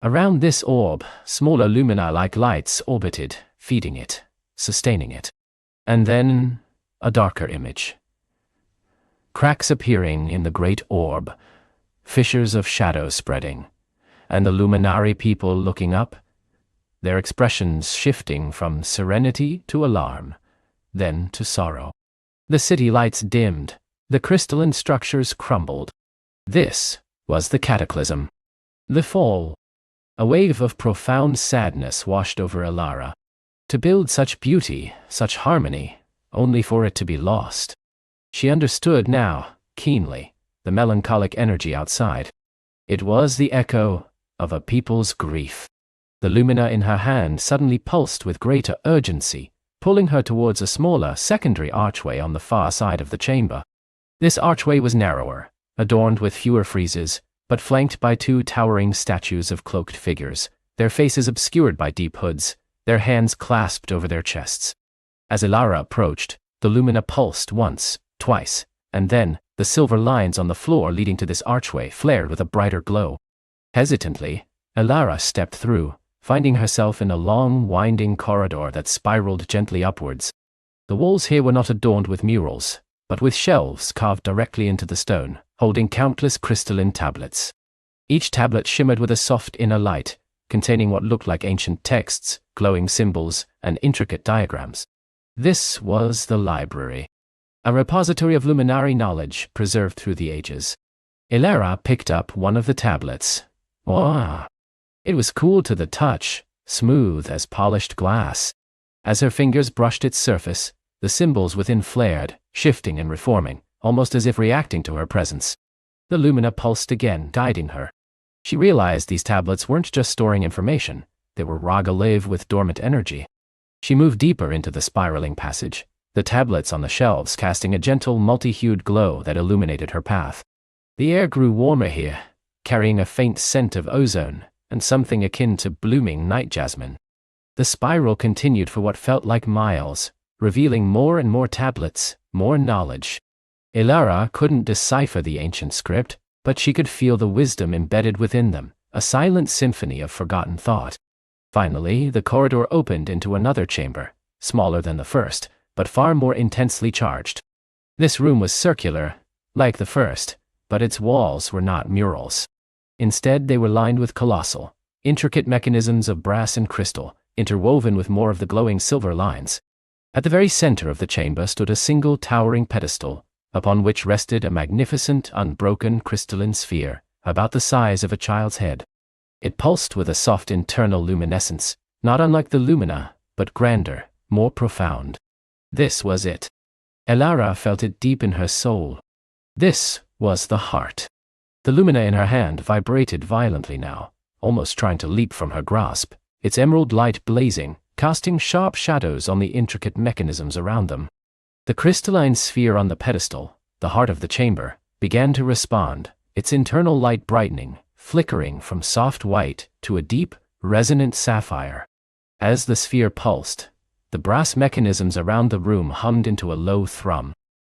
Around this orb, smaller lumina like lights orbited, feeding it, sustaining it. And then, a darker image. Cracks appearing in the great orb, fissures of shadow spreading, and the Luminari people looking up, their expressions shifting from serenity to alarm, then to sorrow. The city lights dimmed, the crystalline structures crumbled. This was the cataclysm. The fall. A wave of profound sadness washed over Elara. To build such beauty, such harmony, only for it to be lost. She understood now, keenly, the melancholic energy outside. It was the echo of a people's grief. The lumina in her hand suddenly pulsed with greater urgency, pulling her towards a smaller, secondary archway on the far side of the chamber. This archway was narrower, adorned with fewer friezes, but flanked by two towering statues of cloaked figures, their faces obscured by deep hoods, their hands clasped over their chests. As Elara approached, the lumina pulsed once, twice, and then, the silver lines on the floor leading to this archway flared with a brighter glow. Hesitantly, Elara stepped through, finding herself in a long, winding corridor that spiraled gently upwards. The walls here were not adorned with murals, but with shelves carved directly into the stone, holding countless crystalline tablets. Each tablet shimmered with a soft inner light, containing what looked like ancient texts, glowing symbols, and intricate diagrams. This was the library, a repository of Luminari knowledge preserved through the ages. Elara picked up one of the tablets. Wow! It was cool to the touch, smooth as polished glass. As her fingers brushed its surface, the symbols within flared, shifting and reforming, almost as if reacting to her presence. The lumina pulsed again, guiding her. She realized these tablets weren't just storing information, they were raga alive with dormant energy. She moved deeper into the spiraling passage, the tablets on the shelves casting a gentle, multi-hued glow that illuminated her path. The air grew warmer here, carrying a faint scent of ozone and something akin to blooming night jasmine. The spiral continued for what felt like miles, revealing more and more tablets, more knowledge. Elara couldn't decipher the ancient script, but she could feel the wisdom embedded within them, a silent symphony of forgotten thought. Finally, the corridor opened into another chamber, smaller than the first, but far more intensely charged. This room was circular, like the first, but its walls were not murals. Instead, they were lined with colossal, intricate mechanisms of brass and crystal, interwoven with more of the glowing silver lines. At the very center of the chamber stood a single towering pedestal, upon which rested a magnificent, unbroken crystalline sphere, about the size of a child's head. It pulsed with a soft internal luminescence, not unlike the lumina, but grander, more profound. This was it. Elara felt it deep in her soul. This was the heart. The lumina in her hand vibrated violently now, almost trying to leap from her grasp, its emerald light blazing, casting sharp shadows on the intricate mechanisms around them. The crystalline sphere on the pedestal, the heart of the chamber, began to respond, its internal light brightening, flickering from soft white to a deep, resonant sapphire. As the sphere pulsed, the brass mechanisms around the room hummed into a low thrum.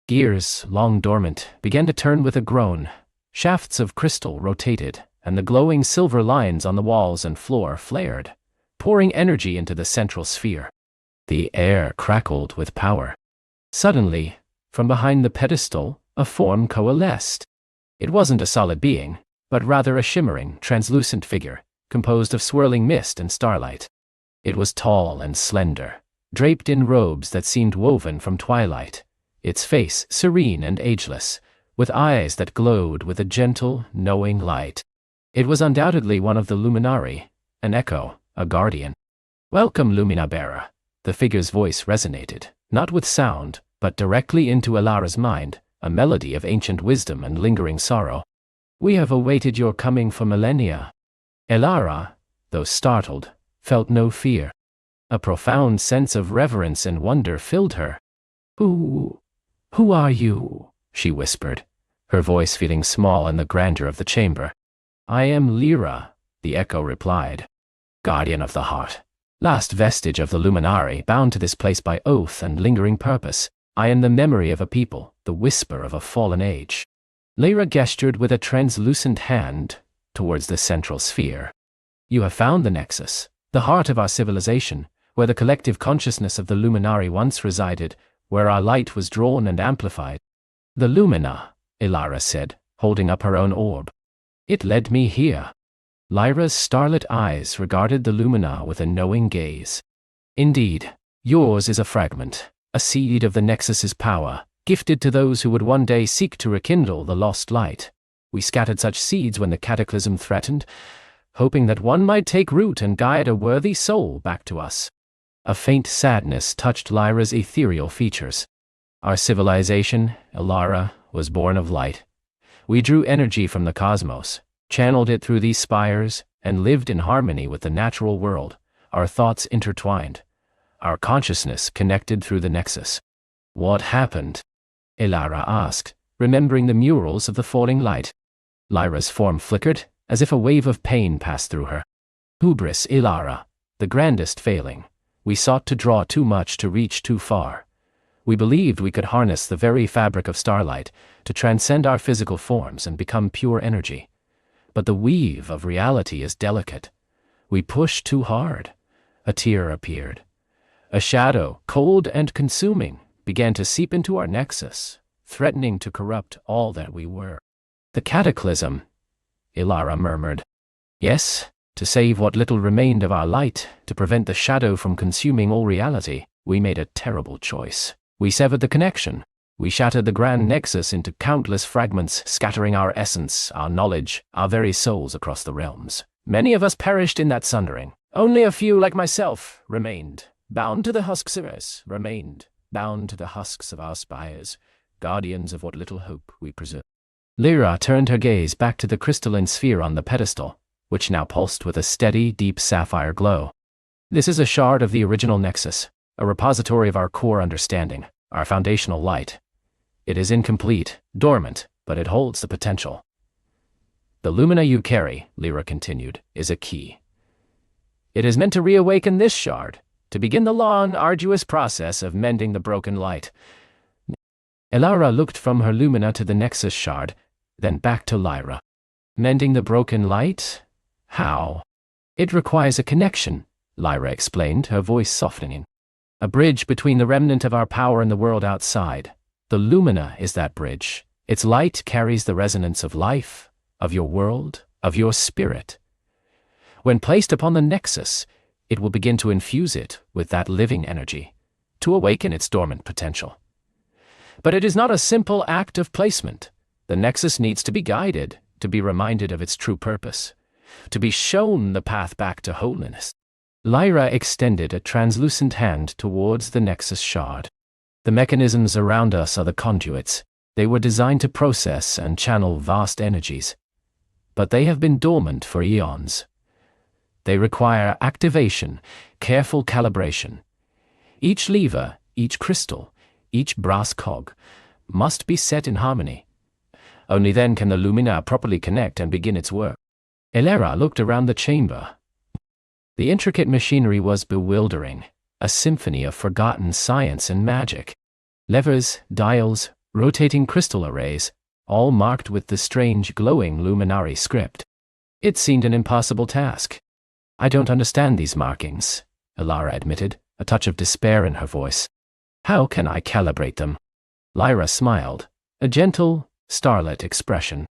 Gears, long dormant, began to turn with a groan. Shafts of crystal rotated, and the glowing silver lines on the walls and floor flared, pouring energy into the central sphere. The air crackled with power. Suddenly, from behind the pedestal, a form coalesced. It wasn't a solid being, but rather a shimmering, translucent figure, composed of swirling mist and starlight. It was tall and slender, draped in robes that seemed woven from twilight, its face serene and ageless, with eyes that glowed with a gentle, knowing light. It was undoubtedly one of the Luminari, an echo, a guardian. "Welcome, Lumina Bearer." The figure's voice resonated, not with sound, but directly into Elara's mind, a melody of ancient wisdom and lingering sorrow. "We have awaited your coming for millennia." Elara, though startled, felt no fear. A profound sense of reverence and wonder filled her. Who are you?" she whispered, her voice feeling small in the grandeur of the chamber. "I am Lyra," the echo replied. "Guardian of the heart. Last vestige of the Luminari, bound to this place by oath and lingering purpose. I am the memory of a people, the whisper of a fallen age." Lyra gestured with a translucent hand towards the central sphere. "You have found the nexus, the heart of our civilization, where the collective consciousness of the Luminari once resided, where our light was drawn and amplified." "The Lumina," Elara said, holding up her own orb. "It led me here." Lyra's starlit eyes regarded the Lumina with a knowing gaze. "Indeed, yours is a fragment, a seed of the Nexus's power, gifted to those who would one day seek to rekindle the lost light. We scattered such seeds when the cataclysm threatened, hoping that one might take root and guide a worthy soul back to us." A faint sadness touched Lyra's ethereal features. "Our civilization, Elara, was born of light. We drew energy from the cosmos, channeled it through these spires, and lived in harmony with the natural world, our thoughts intertwined, our consciousness connected through the nexus." "What happened?" Elara asked, remembering the murals of the falling light. Lyra's form flickered, as if a wave of pain passed through her. "Hubris, Elara, the grandest failing. We sought to draw too much to reach too far. We believed we could harness the very fabric of starlight to transcend our physical forms and become pure energy. But the weave of reality is delicate. We pushed too hard." A tear appeared. "A shadow, cold and consuming, began to seep into our nexus, threatening to corrupt all that we were." "The cataclysm," Elara murmured. "Yes, to save what little remained of our light, to prevent the shadow from consuming all reality, we made a terrible choice. We severed the connection. We shattered the grand nexus into countless fragments, scattering our essence, our knowledge, our very souls across the realms. Many of us perished in that sundering, Only a few like myself remained, bound to the husks of us, remained, bound to the husks of our spires, guardians of what little hope we preserve. Elara turned her gaze back to the crystalline sphere on the pedestal, which now pulsed with a steady, deep sapphire glow. This is a shard of the original Nexus, a repository of our core understanding, our foundational light. It is incomplete, dormant, but it holds the potential. The lumina you carry, Elara continued, is a key. It is meant to reawaken this shard, to begin the long, arduous process of mending the broken light. Elara looked from her lumina to the Nexus shard, then back to Elara. Mending the broken light? How? It requires a connection, Elara explained, her voice softening. A bridge between the remnant of our power and the world outside. The lumina is that bridge. Its light carries the resonance of life, of your world, of your spirit. When placed upon the Nexus, it will begin to infuse it with that living energy, to awaken its dormant potential. But it is not a simple act of placement. The Nexus needs to be guided, to be reminded of its true purpose, to be shown the path back to holiness. Elara extended a translucent hand towards the Nexus shard. The mechanisms around us are the conduits. They were designed to process and channel vast energies. But they have been dormant for eons. They require activation, careful calibration. Each lever, each crystal, each brass cog must be set in harmony. Only then can the lumina properly connect and begin its work. Elara looked around the chamber. The intricate machinery was bewildering, a symphony of forgotten science and magic. Levers, dials, rotating crystal arrays, all marked with the strange glowing luminary script. It seemed an impossible task. I don't understand these markings, Elara admitted, a touch of despair in her voice. How can I calibrate them? Elara smiled, a gentle, starlit expression.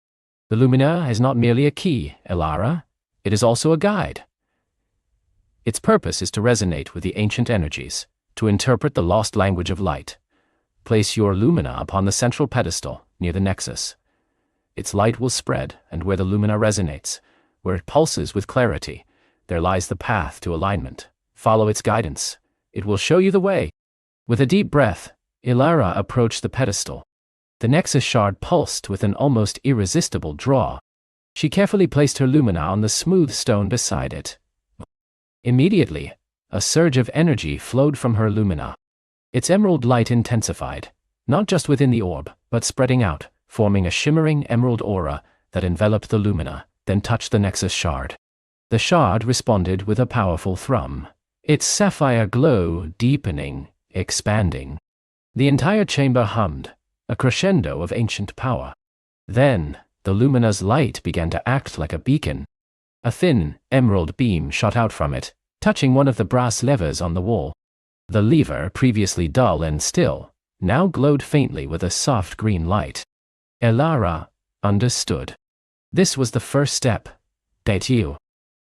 The lumina is not merely a key, Elara. It is also a guide. Its purpose is to resonate with the ancient energies, to interpret the lost language of light. Place your lumina upon the central pedestal, near the Nexus. Its light will spread, and where the lumina resonates, where it pulses with clarity, there lies the path to alignment. Follow its guidance. It will show you the way. With a deep breath, Elara approached the pedestal. The Nexus shard pulsed with an almost irresistible draw. She carefully placed her lumina on the smooth stone beside it. Immediately, a surge of energy flowed from her lumina. Its emerald light intensified, not just within the orb, but spreading out, forming a shimmering emerald aura that enveloped the lumina, then touched the Nexus shard. The shard responded with a powerful thrum, its sapphire glow deepening, expanding. The entire chamber hummed, a crescendo of ancient power. Then, the lumina's light began to act like a beacon. A thin, emerald beam shot out from it, touching one of the brass levers on the wall. The lever, previously dull and still, now glowed faintly with a soft green light. Elara understood. This was the first step. Bedtime.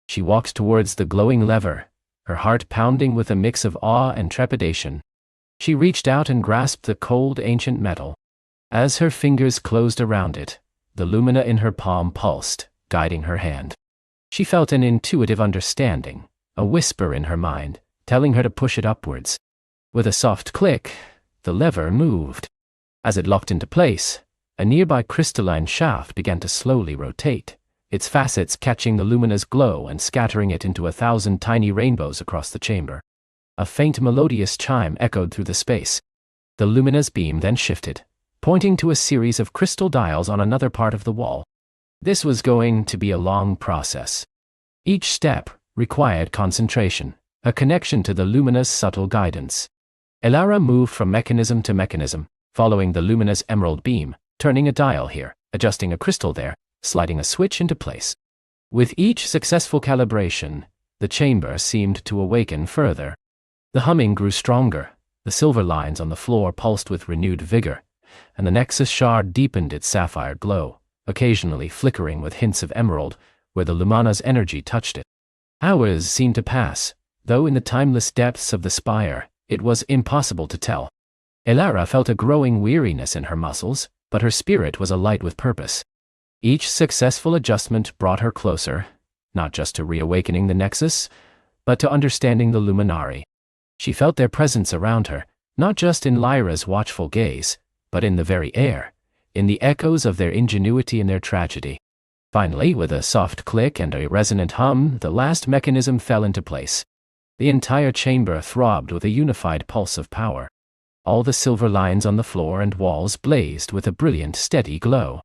She walked towards the glowing lever, her heart pounding with a mix of awe and trepidation. She reached out and grasped the cold ancient metal. As her fingers closed around it, the lumina in her palm pulsed, guiding her hand. She felt an intuitive understanding, a whisper in her mind, telling her to push it upwards. With a soft click, the lever moved. As it locked into place, a nearby crystalline shaft began to slowly rotate, its facets catching the lumina's glow and scattering it into 1,000 tiny rainbows across the chamber. A faint melodious chime echoed through the space. The lumina's beam then shifted, pointing to a series of crystal dials on another part of the wall. This was going to be a long process. Each step required concentration, a connection to the lumina's subtle guidance. Elara moved from mechanism to mechanism, following the lumina's emerald beam, turning a dial here, adjusting a crystal there, sliding a switch into place. With each successful calibration, the chamber seemed to awaken further. The humming grew stronger, the silver lines on the floor pulsed with renewed vigor, and the Nexus shard deepened its sapphire glow, occasionally flickering with hints of emerald where the lumana's energy touched it. Hours seemed to pass, though in the timeless depths of the spire, it was impossible to tell. Elara felt a growing weariness in her muscles, but her spirit was alight with purpose. Each successful adjustment brought her closer, not just to reawakening the Nexus, but to understanding the Luminari. She felt their presence around her, not just in Lyra's watchful gaze, but in the very air, in the echoes of their ingenuity and their tragedy. Finally, with a soft click and a resonant hum, the last mechanism fell into place. The entire chamber throbbed with a unified pulse of power. All the silver lines on the floor and walls blazed with a brilliant, steady glow.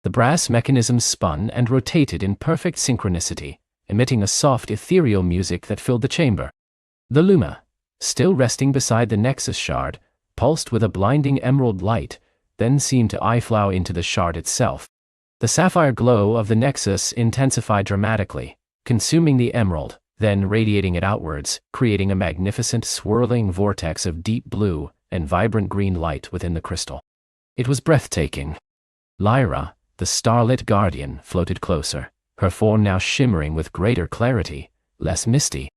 The brass mechanisms spun and rotated in perfect synchronicity, emitting a soft, ethereal music that filled the chamber. The Luma, still resting beside the Nexus shard, pulsed with a blinding emerald light, then seemed to eye-flow into the shard itself. The sapphire glow of the Nexus intensified dramatically, consuming the emerald, then radiating it outwards, creating a magnificent swirling vortex of deep blue and vibrant green light within the crystal. It was breathtaking. Lyra, the starlit guardian, floated closer, her form now shimmering with greater clarity, less misty.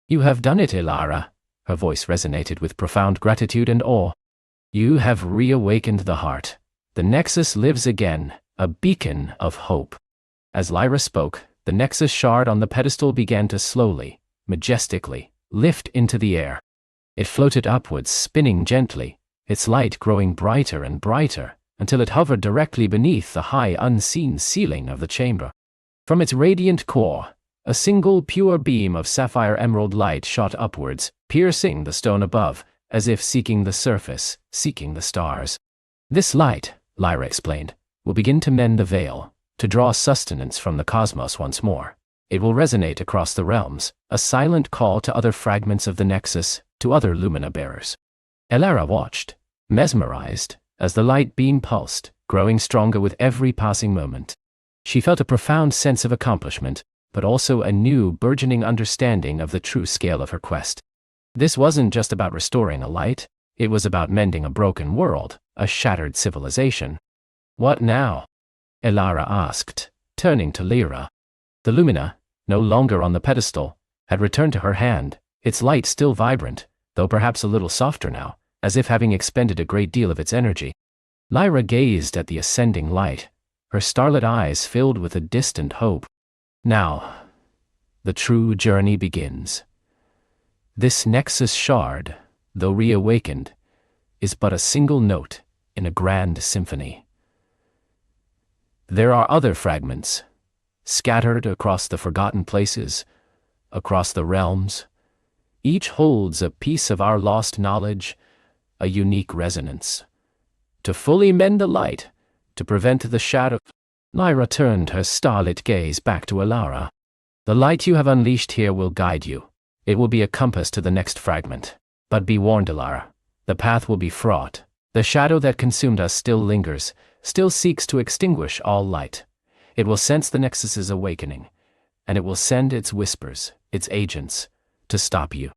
"You have done it, Elara." Her voice resonated with profound gratitude and awe. "You have reawakened the heart. The Nexus lives again, a beacon of hope." As Lyra spoke, the Nexus shard on the pedestal began to slowly, majestically, lift into the air. It floated upwards, spinning gently, its light growing brighter and brighter, until it hovered directly beneath the high unseen ceiling of the chamber. From its radiant core, a single pure beam of sapphire emerald light shot upwards, piercing the stone above, as if seeking the surface, seeking the stars. "This light," Lyra explained, "will begin to mend the veil, to draw sustenance from the cosmos once more. It will resonate across the realms, a silent call to other fragments of the Nexus, to other Lumina bearers." Elara watched, mesmerized, as the light beam pulsed, growing stronger with every passing moment. She felt a profound sense of accomplishment, but also a new, burgeoning understanding of the true scale of her quest. This wasn't just about restoring a light, it was about mending a broken world, a shattered civilization. "What now?" Elara asked, turning to Lyra. The Lumina, no longer on the pedestal, had returned to her hand, its light still vibrant, though perhaps a little softer now, as if having expended a great deal of its energy. Lyra gazed at the ascending light, her starlit eyes filled with a distant hope. "Now, the true journey begins. This Nexus shard, though reawakened, is but a single note in a grand symphony. There are other fragments, scattered across the forgotten places, across the realms. Each holds a piece of our lost knowledge, a unique resonance. To fully mend the light, to prevent the shadow..." Lyra turned her starlit gaze back to Elara. "The light you have unleashed here will guide you. It will be a compass to the next fragment. But be warned, Elara, the path will be fraught. The shadow that consumed us still lingers, still seeks to extinguish all light. It will sense the Nexus's awakening, and it will send its whispers, its agents, to stop you."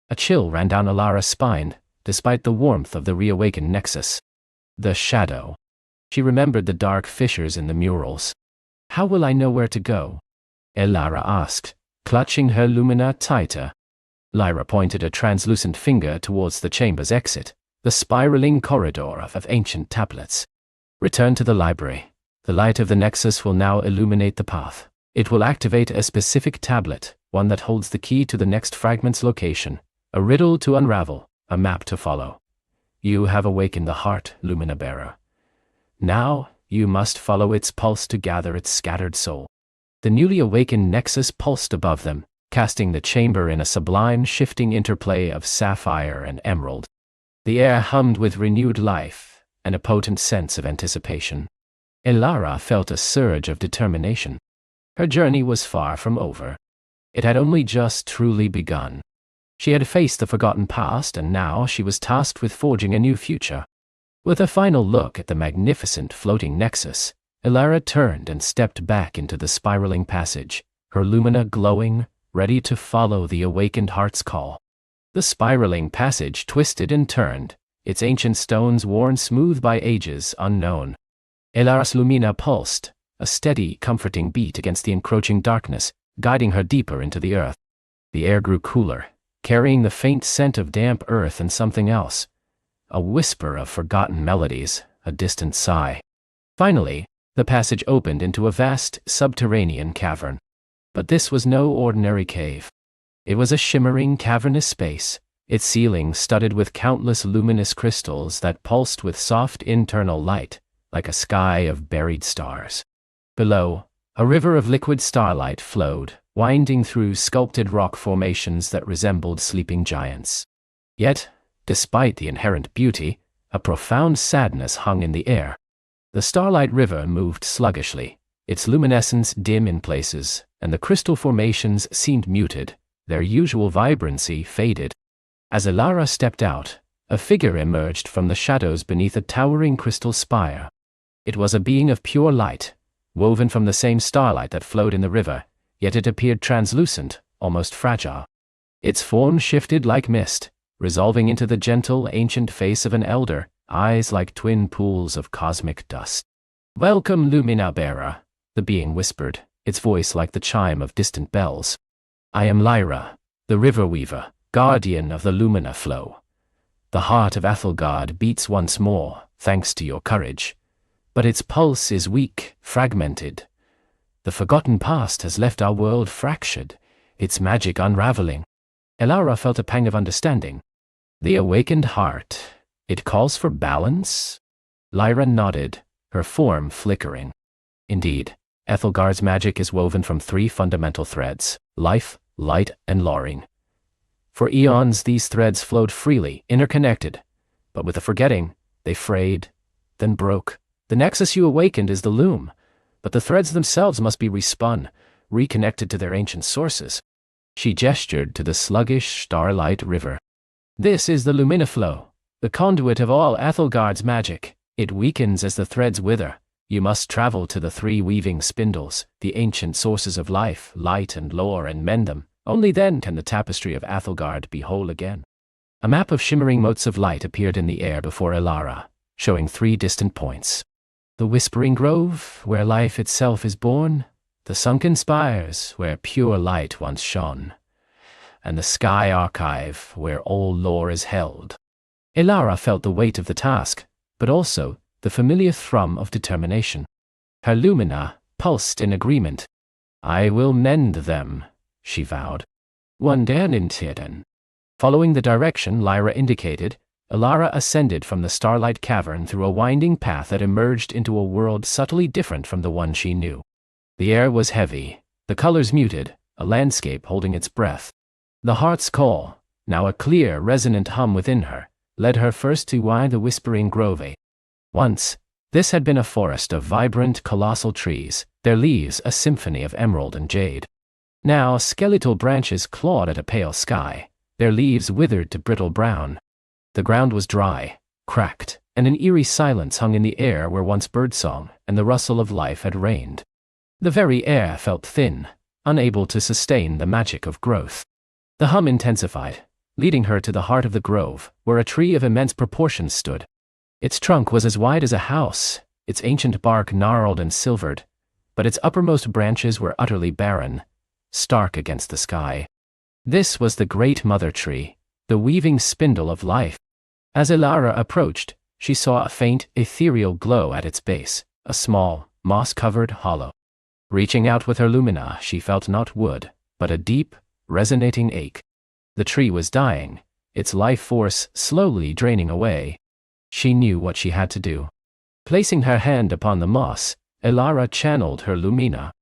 A chill ran down Elara's spine, despite the warmth of the reawakened Nexus. The shadow. She remembered the dark fissures in the murals. "How will I know where to go?" Elara asked, clutching her Lumina tighter. Lyra pointed a translucent finger towards the chamber's exit, the spiraling corridor of ancient tablets. "Return to the library. The light of the Nexus will now illuminate the path. It will activate a specific tablet, one that holds the key to the next fragment's location, a riddle to unravel, a map to follow. You have awakened the heart, Lumina bearer. Now, you must follow its pulse to gather its scattered soul." The newly awakened Nexus pulsed above them, casting the chamber in a sublime shifting interplay of sapphire and emerald. The air hummed with renewed life, and a potent sense of anticipation. Elara felt a surge of determination. Her journey was far from over. It had only just truly begun. She had faced the forgotten past, and now she was tasked with forging a new future. With a final look at the magnificent floating Nexus, Elara turned and stepped back into the spiraling passage, her Lumina glowing, ready to follow the awakened heart's call. The spiraling passage twisted and turned, its ancient stones worn smooth by ages unknown. Elara's Lumina pulsed, a steady, comforting beat against the encroaching darkness, guiding her deeper into the earth. The air grew cooler, carrying the faint scent of damp earth and something else. A whisper of forgotten melodies, a distant sigh. Finally, the passage opened into a vast, subterranean cavern. But this was no ordinary cave. It was a shimmering, cavernous space, its ceiling studded with countless luminous crystals that pulsed with soft internal light, like a sky of buried stars. Below, a river of liquid starlight flowed, winding through sculpted rock formations that resembled sleeping giants. Yet, despite the inherent beauty, a profound sadness hung in the air. The starlight river moved sluggishly, its luminescence dim in places, and the crystal formations seemed muted, their usual vibrancy faded. As Elara stepped out, a figure emerged from the shadows beneath a towering crystal spire. It was a being of pure light, woven from the same starlight that flowed in the river, yet it appeared translucent, almost fragile. Its form shifted like mist, resolving into the gentle, ancient face of an elder, eyes like twin pools of cosmic dust. "Welcome, Lumina Bearer," the being whispered, its voice like the chime of distant bells. "I am Lyra, the River Weaver, guardian of the Lumina flow. The heart of Ethelgard beats once more, thanks to your courage. But its pulse is weak, fragmented. The forgotten past has left our world fractured, its magic unraveling." Elara felt a pang of understanding. "The awakened heart, it calls for balance?" Lyra nodded, her form flickering. "Indeed, Ethelgard's magic is woven from 3 fundamental threads: life, light, and Loring. For eons these threads flowed freely, interconnected, but with the forgetting, they frayed, then broke. The nexus you awakened is the loom, but the threads themselves must be respun, reconnected to their ancient sources." She gestured to the sluggish starlight river. "This is the Luminaflow, the conduit of all Ethelgard's magic. It weakens as the threads wither. You must travel to the 3 weaving spindles, the ancient sources of life, light, and lore, and mend them. Only then can the tapestry of Ethelgard be whole again." A map of shimmering motes of light appeared in the air before Elara, showing 3 distant points. The Whispering Grove, where life itself is born, the sunken spires, where pure light once shone, and the Sky Archive, where all lore is held. Elara felt the weight of the task, but also the familiar thrum of determination. Her lumina pulsed in agreement. "I will mend them," she vowed. "Wundernintieren." Following the direction Lyra indicated, Elara ascended from the starlight cavern through a winding path that emerged into a world subtly different from the one she knew. The air was heavy, the colors muted, a landscape holding its breath. The heart's call, now a clear, resonant hum within her, led her first to the Whispering Grove. Once, this had been a forest of vibrant, colossal trees, their leaves a symphony of emerald and jade. Now skeletal branches clawed at a pale sky, their leaves withered to brittle brown. The ground was dry, cracked, and an eerie silence hung in the air where once birdsong and the rustle of life had reigned. The very air felt thin, unable to sustain the magic of growth. The hum intensified, leading her to the heart of the grove, where a tree of immense proportions stood. Its trunk was as wide as a house, its ancient bark gnarled and silvered, but its uppermost branches were utterly barren, stark against the sky. This was the great mother tree, the weaving spindle of life. As Elara approached, she saw a faint, ethereal glow at its base, a small, moss-covered hollow. Reaching out with her lumina, she felt not wood, but a deep, resonating ache. The tree was dying, its life force slowly draining away. She knew what she had to do. Placing her hand upon the moss, Elara channeled her lumina.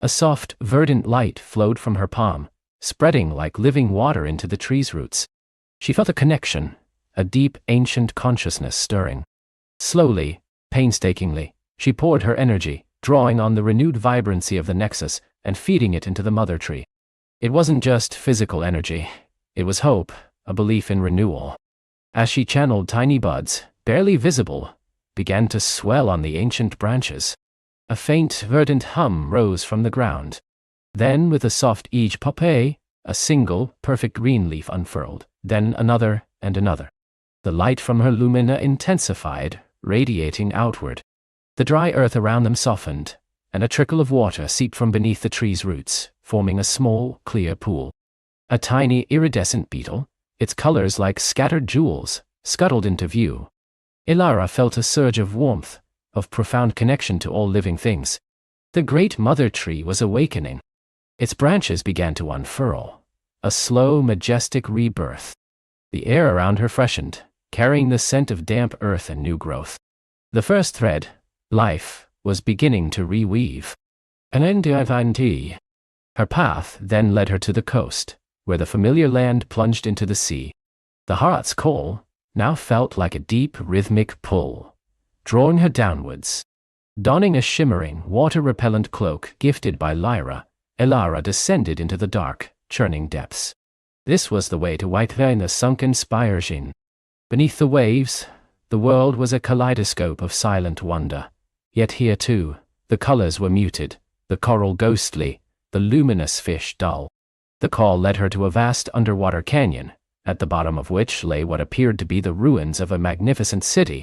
A soft, verdant light flowed from her palm, spreading like living water into the tree's roots. She felt a connection, a deep, ancient consciousness stirring. Slowly, painstakingly, she poured her energy, drawing on the renewed vibrancy of the nexus and feeding it into the mother tree. It wasn't just physical energy. It was hope, a belief in renewal. As she channeled, tiny buds, barely visible, began to swell on the ancient branches. A faint, verdant hum rose from the ground. Then, with a soft each poppé, a single, perfect green leaf unfurled, then another and another. The light from her lumina intensified, radiating outward. The dry earth around them softened, and a trickle of water seeped from beneath the tree's roots, forming a small, clear pool. A tiny, iridescent beetle, its colors like scattered jewels, scuttled into view. Elara felt a surge of warmth, of profound connection to all living things. The great mother tree was awakening. Its branches began to unfurl. a slow, majestic rebirth. The air around her freshened, carrying the scent of damp earth and new growth. The first thread, life, was beginning to reweave. An unwind. Her path then led her to the coast, where the familiar land plunged into the sea. The heart's call now felt like a deep, rhythmic pull, drawing her downwards. Donning a shimmering, water-repellent cloak gifted by Lyra, Elara descended into the dark, churning depths. This was the way to Whitevine, the sunken spires in. Beneath the waves, the world was a kaleidoscope of silent wonder. Yet here too, the colors were muted, the coral ghostly, the luminous fish dull. The call led her to a vast underwater canyon, at the bottom of which lay what appeared to be the ruins of a magnificent city.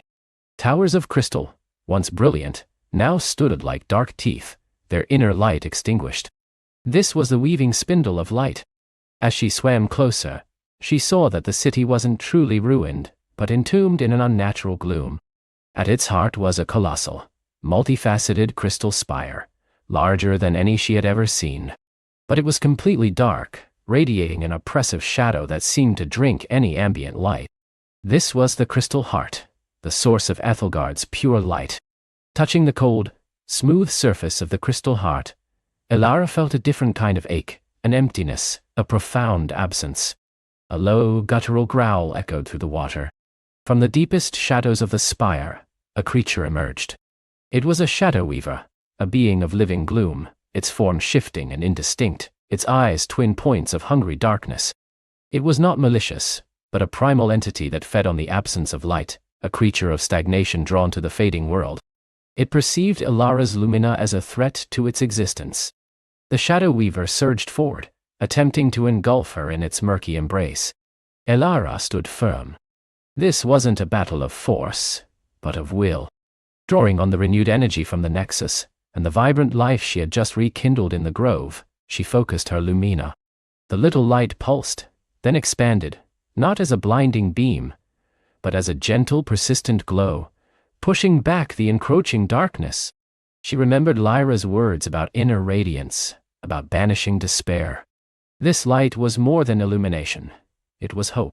Towers of crystal, once brilliant, now stood like dark teeth, their inner light extinguished. This was the weaving spindle of light. As she swam closer, she saw that the city wasn't truly ruined, but entombed in an unnatural gloom. At its heart was a colossal, multifaceted crystal spire, larger than any she had ever seen. But it was completely dark, radiating an oppressive shadow that seemed to drink any ambient light. This was the crystal heart, the source of Ethelgard's pure light. Touching the cold, smooth surface of the crystal heart, Elara felt a different kind of ache, an emptiness, a profound absence. A low, guttural growl echoed through the water. From the deepest shadows of the spire, a creature emerged. It was a shadow weaver, a being of living gloom, its form shifting and indistinct, its eyes twin points of hungry darkness. It was not malicious, but a primal entity that fed on the absence of light, a creature of stagnation drawn to the fading world. It perceived Elara's lumina as a threat to its existence. The shadow weaver surged forward, attempting to engulf her in its murky embrace. Elara stood firm. This wasn't a battle of force, but of will. Drawing on the renewed energy from the nexus, and the vibrant life she had just rekindled in the grove, she focused her lumina. The little light pulsed, then expanded, not as a blinding beam, but as a gentle, persistent glow, pushing back the encroaching darkness. She remembered Lyra's words about inner radiance, about banishing despair. This light was more than illumination. It was hope.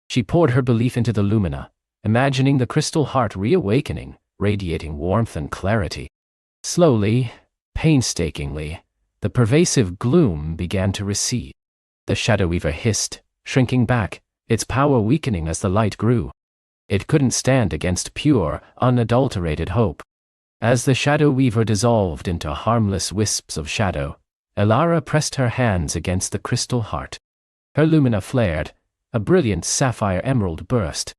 She poured her belief into the lumina, imagining the crystal heart reawakening, radiating warmth and clarity. Slowly, painstakingly, the pervasive gloom began to recede. The shadow weaver hissed, shrinking back, its power weakening as the light grew. It couldn't stand against pure, unadulterated hope. As the shadow weaver dissolved into harmless wisps of shadow, Elara pressed her hands against the crystal heart. Her lumina flared, a brilliant sapphire emerald burst.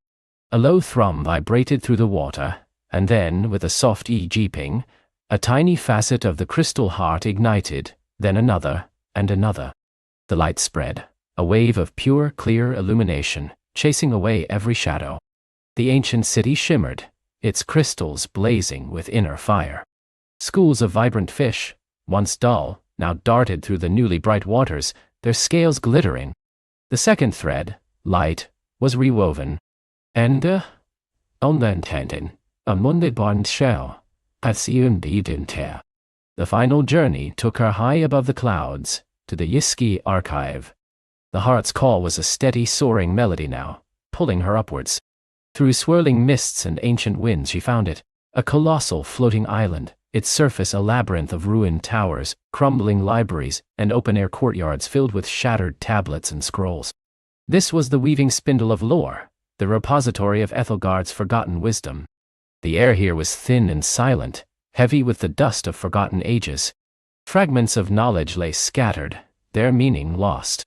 A low thrum vibrated through the water, and then, with a soft ping, a tiny facet of the crystal heart ignited, then another, and another. The light spread, a wave of pure, clear illumination, chasing away every shadow. The ancient city shimmered, its crystals blazing with inner fire. Schools of vibrant fish, once dull, now darted through the newly bright waters, their scales glittering. The second thread, light, was rewoven. And, enchanting, unwind shell, The final journey took her high above the clouds, to the Yiski archive. The heart's call was a steady, soaring melody now, pulling her upwards. Through swirling mists and ancient winds she found it, a colossal floating island, its surface a labyrinth of ruined towers, crumbling libraries, and open-air courtyards filled with shattered tablets and scrolls. This was the weaving spindle of lore, the repository of Ethelgard's forgotten wisdom. The air here was thin and silent, heavy with the dust of forgotten ages. Fragments of knowledge lay scattered, their meaning lost.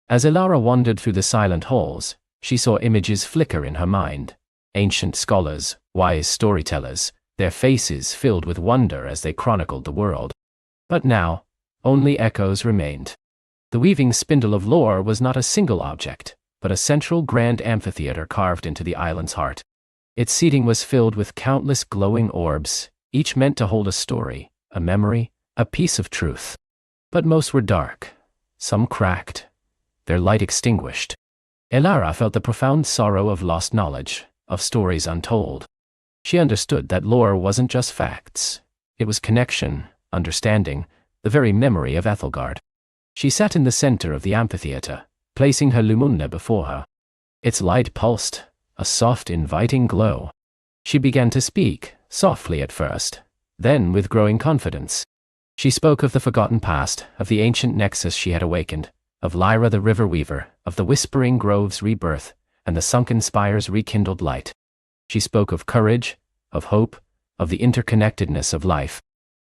As Elara wandered through the silent halls, she saw images flicker in her mind. Ancient scholars, wise storytellers, their faces filled with wonder as they chronicled the world. But now, only echoes remained. The weaving spindle of lore was not a single object, but a central grand amphitheater carved into the island's heart. Its seating was filled with countless glowing orbs, each meant to hold a story, a memory, a piece of truth. But most were dark, some cracked, their light extinguished. Elara felt the profound sorrow of lost knowledge, of stories untold. She understood that lore wasn't just facts. It was connection, understanding, the very memory of Ethelgard. She sat in the center of the amphitheater, placing her lumina before her. Its light pulsed, a soft, inviting glow. She began to speak, softly at first, then with growing confidence. She spoke of the forgotten past, of the ancient nexus she had awakened, of Lyra the river weaver, of the whispering grove's rebirth, and the sunken spire's rekindled light. She spoke of courage, of hope, of the interconnectedness of life.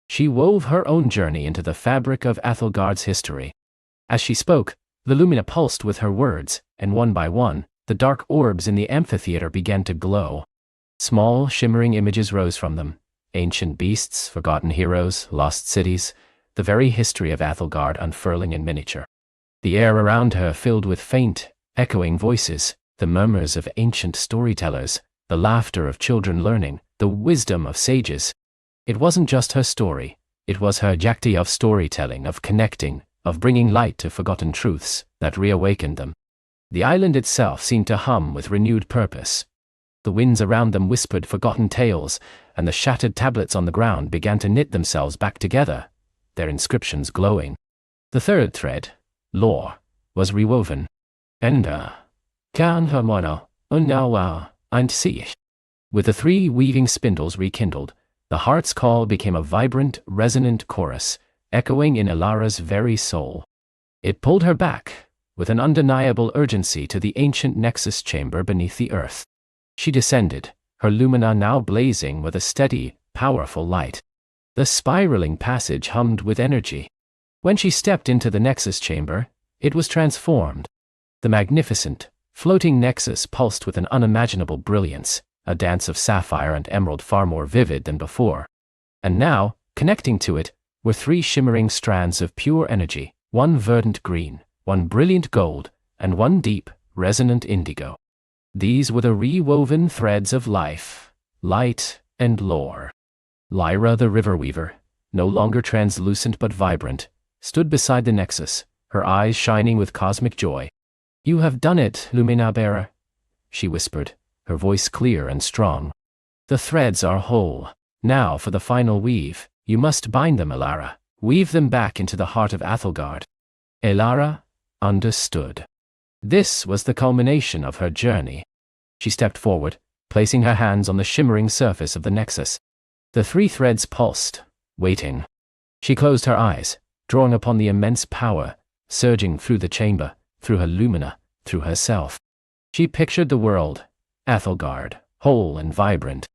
She wove her own journey into the fabric of Athelgard's history. As she spoke, the lumina pulsed with her words, and one by one, the dark orbs in the amphitheater began to glow. Small, shimmering images rose from them. Ancient beasts, forgotten heroes, lost cities, the very history of Athelgard unfurling in miniature. The air around her filled with faint, echoing voices, the murmurs of ancient storytellers, the laughter of children learning, the wisdom of sages. It wasn't just her story, it was her Jakti of storytelling, of connecting, of bringing light to forgotten truths that reawakened them. The island itself seemed to hum with renewed purpose. The winds around them whispered forgotten tales, and the shattered tablets on the ground began to knit themselves back together, their inscriptions glowing. The third thread, lore, was rewoven. Kan hermono, unawa, and sich. With the 3 weaving spindles rekindled, the heart's call became a vibrant, resonant chorus, echoing in Elara's very soul. It pulled her back, with an undeniable urgency, to the ancient nexus chamber beneath the earth. She descended, her lumina now blazing with a steady, powerful light. The spiraling passage hummed with energy. When she stepped into the nexus chamber, it was transformed. The magnificent, floating nexus pulsed with an unimaginable brilliance, a dance of sapphire and emerald far more vivid than before. And now, connecting to it, were 3 shimmering strands of pure energy, one verdant green, one brilliant gold, and one deep, resonant indigo. These were the rewoven threads of life, light, and lore. Lyra the river weaver, no longer translucent but vibrant, stood beside the nexus, her eyes shining with cosmic joy. "You have done it, Lumina bearer," she whispered, her voice clear and strong. "The threads are whole. Now for the final weave. You must bind them, Elara. Weave them back into the heart of Athelgard." Elara understood. This was the culmination of her journey. She stepped forward, placing her hands on the shimmering surface of the nexus. The 3 threads pulsed, waiting. She closed her eyes, drawing upon the immense power, surging through the chamber, through her lumina, through herself. She pictured the world, Athelgard, whole and vibrant.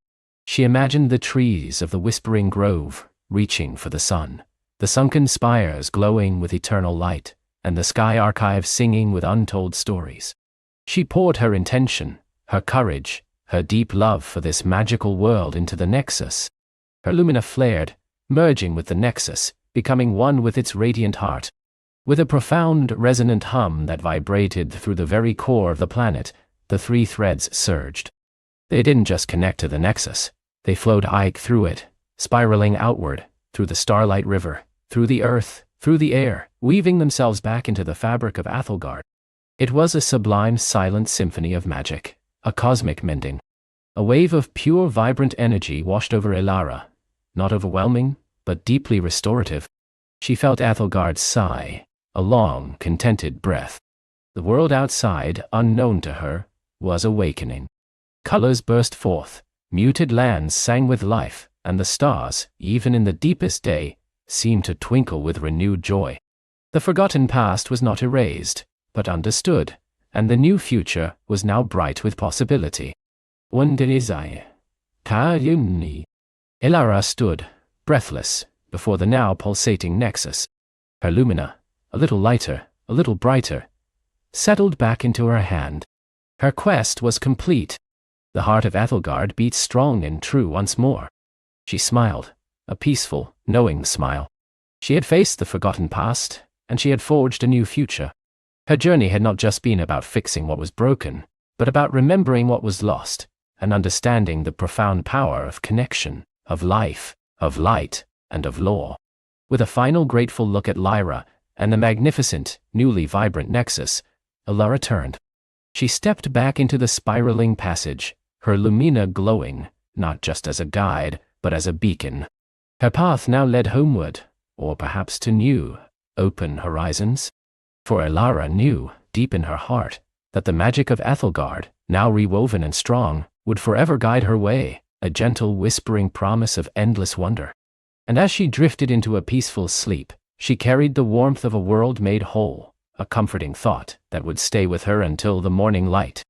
She imagined the trees of the whispering grove, reaching for the sun, the sunken spires glowing with eternal light, and the sky archive singing with untold stories. She poured her intention, her courage, her deep love for this magical world into the nexus. Her lumina flared, merging with the nexus, becoming one with its radiant heart. With a profound, resonant hum that vibrated through the very core of the planet, the 3 threads surged. They didn't just connect to the nexus, they flowed through it, spiraling outward, through the starlight river, through the earth, through the air, weaving themselves back into the fabric of Athelgard. It was a sublime, silent symphony of magic, a cosmic mending. A wave of pure, vibrant energy washed over Elara, not overwhelming, but deeply restorative. She felt Athelgard's sigh, a long, contented breath. The world outside, unknown to her, was awakening. Colors burst forth, muted lands sang with life, and the stars, even in the deepest day, seemed to twinkle with renewed joy. The forgotten past was not erased, but understood, and the new future was now bright with possibility. Elara stood, breathless, before the now pulsating nexus. Her lumina, a little lighter, a little brighter, settled back into her hand. Her quest was complete. The heart of Athelgard beat strong and true once more. She smiled, a peaceful, knowing smile. She had faced the forgotten past, and she had forged a new future. Her journey had not just been about fixing what was broken, but about remembering what was lost, and understanding the profound power of connection, of life, of light, and of lore. With a final grateful look at Lyra and the magnificent, newly vibrant nexus, Elara turned. She stepped back into the spiraling passage, her lumina glowing, not just as a guide, but as a beacon. Her path now led homeward, or perhaps to new, open horizons. For Elara knew deep in her heart, that the magic of Ethelgard, now rewoven and strong, would forever guide her way, a gentle whispering promise of endless wonder. And as she drifted into a peaceful sleep, she carried the warmth of a world made whole, a comforting thought that would stay with her until the morning light.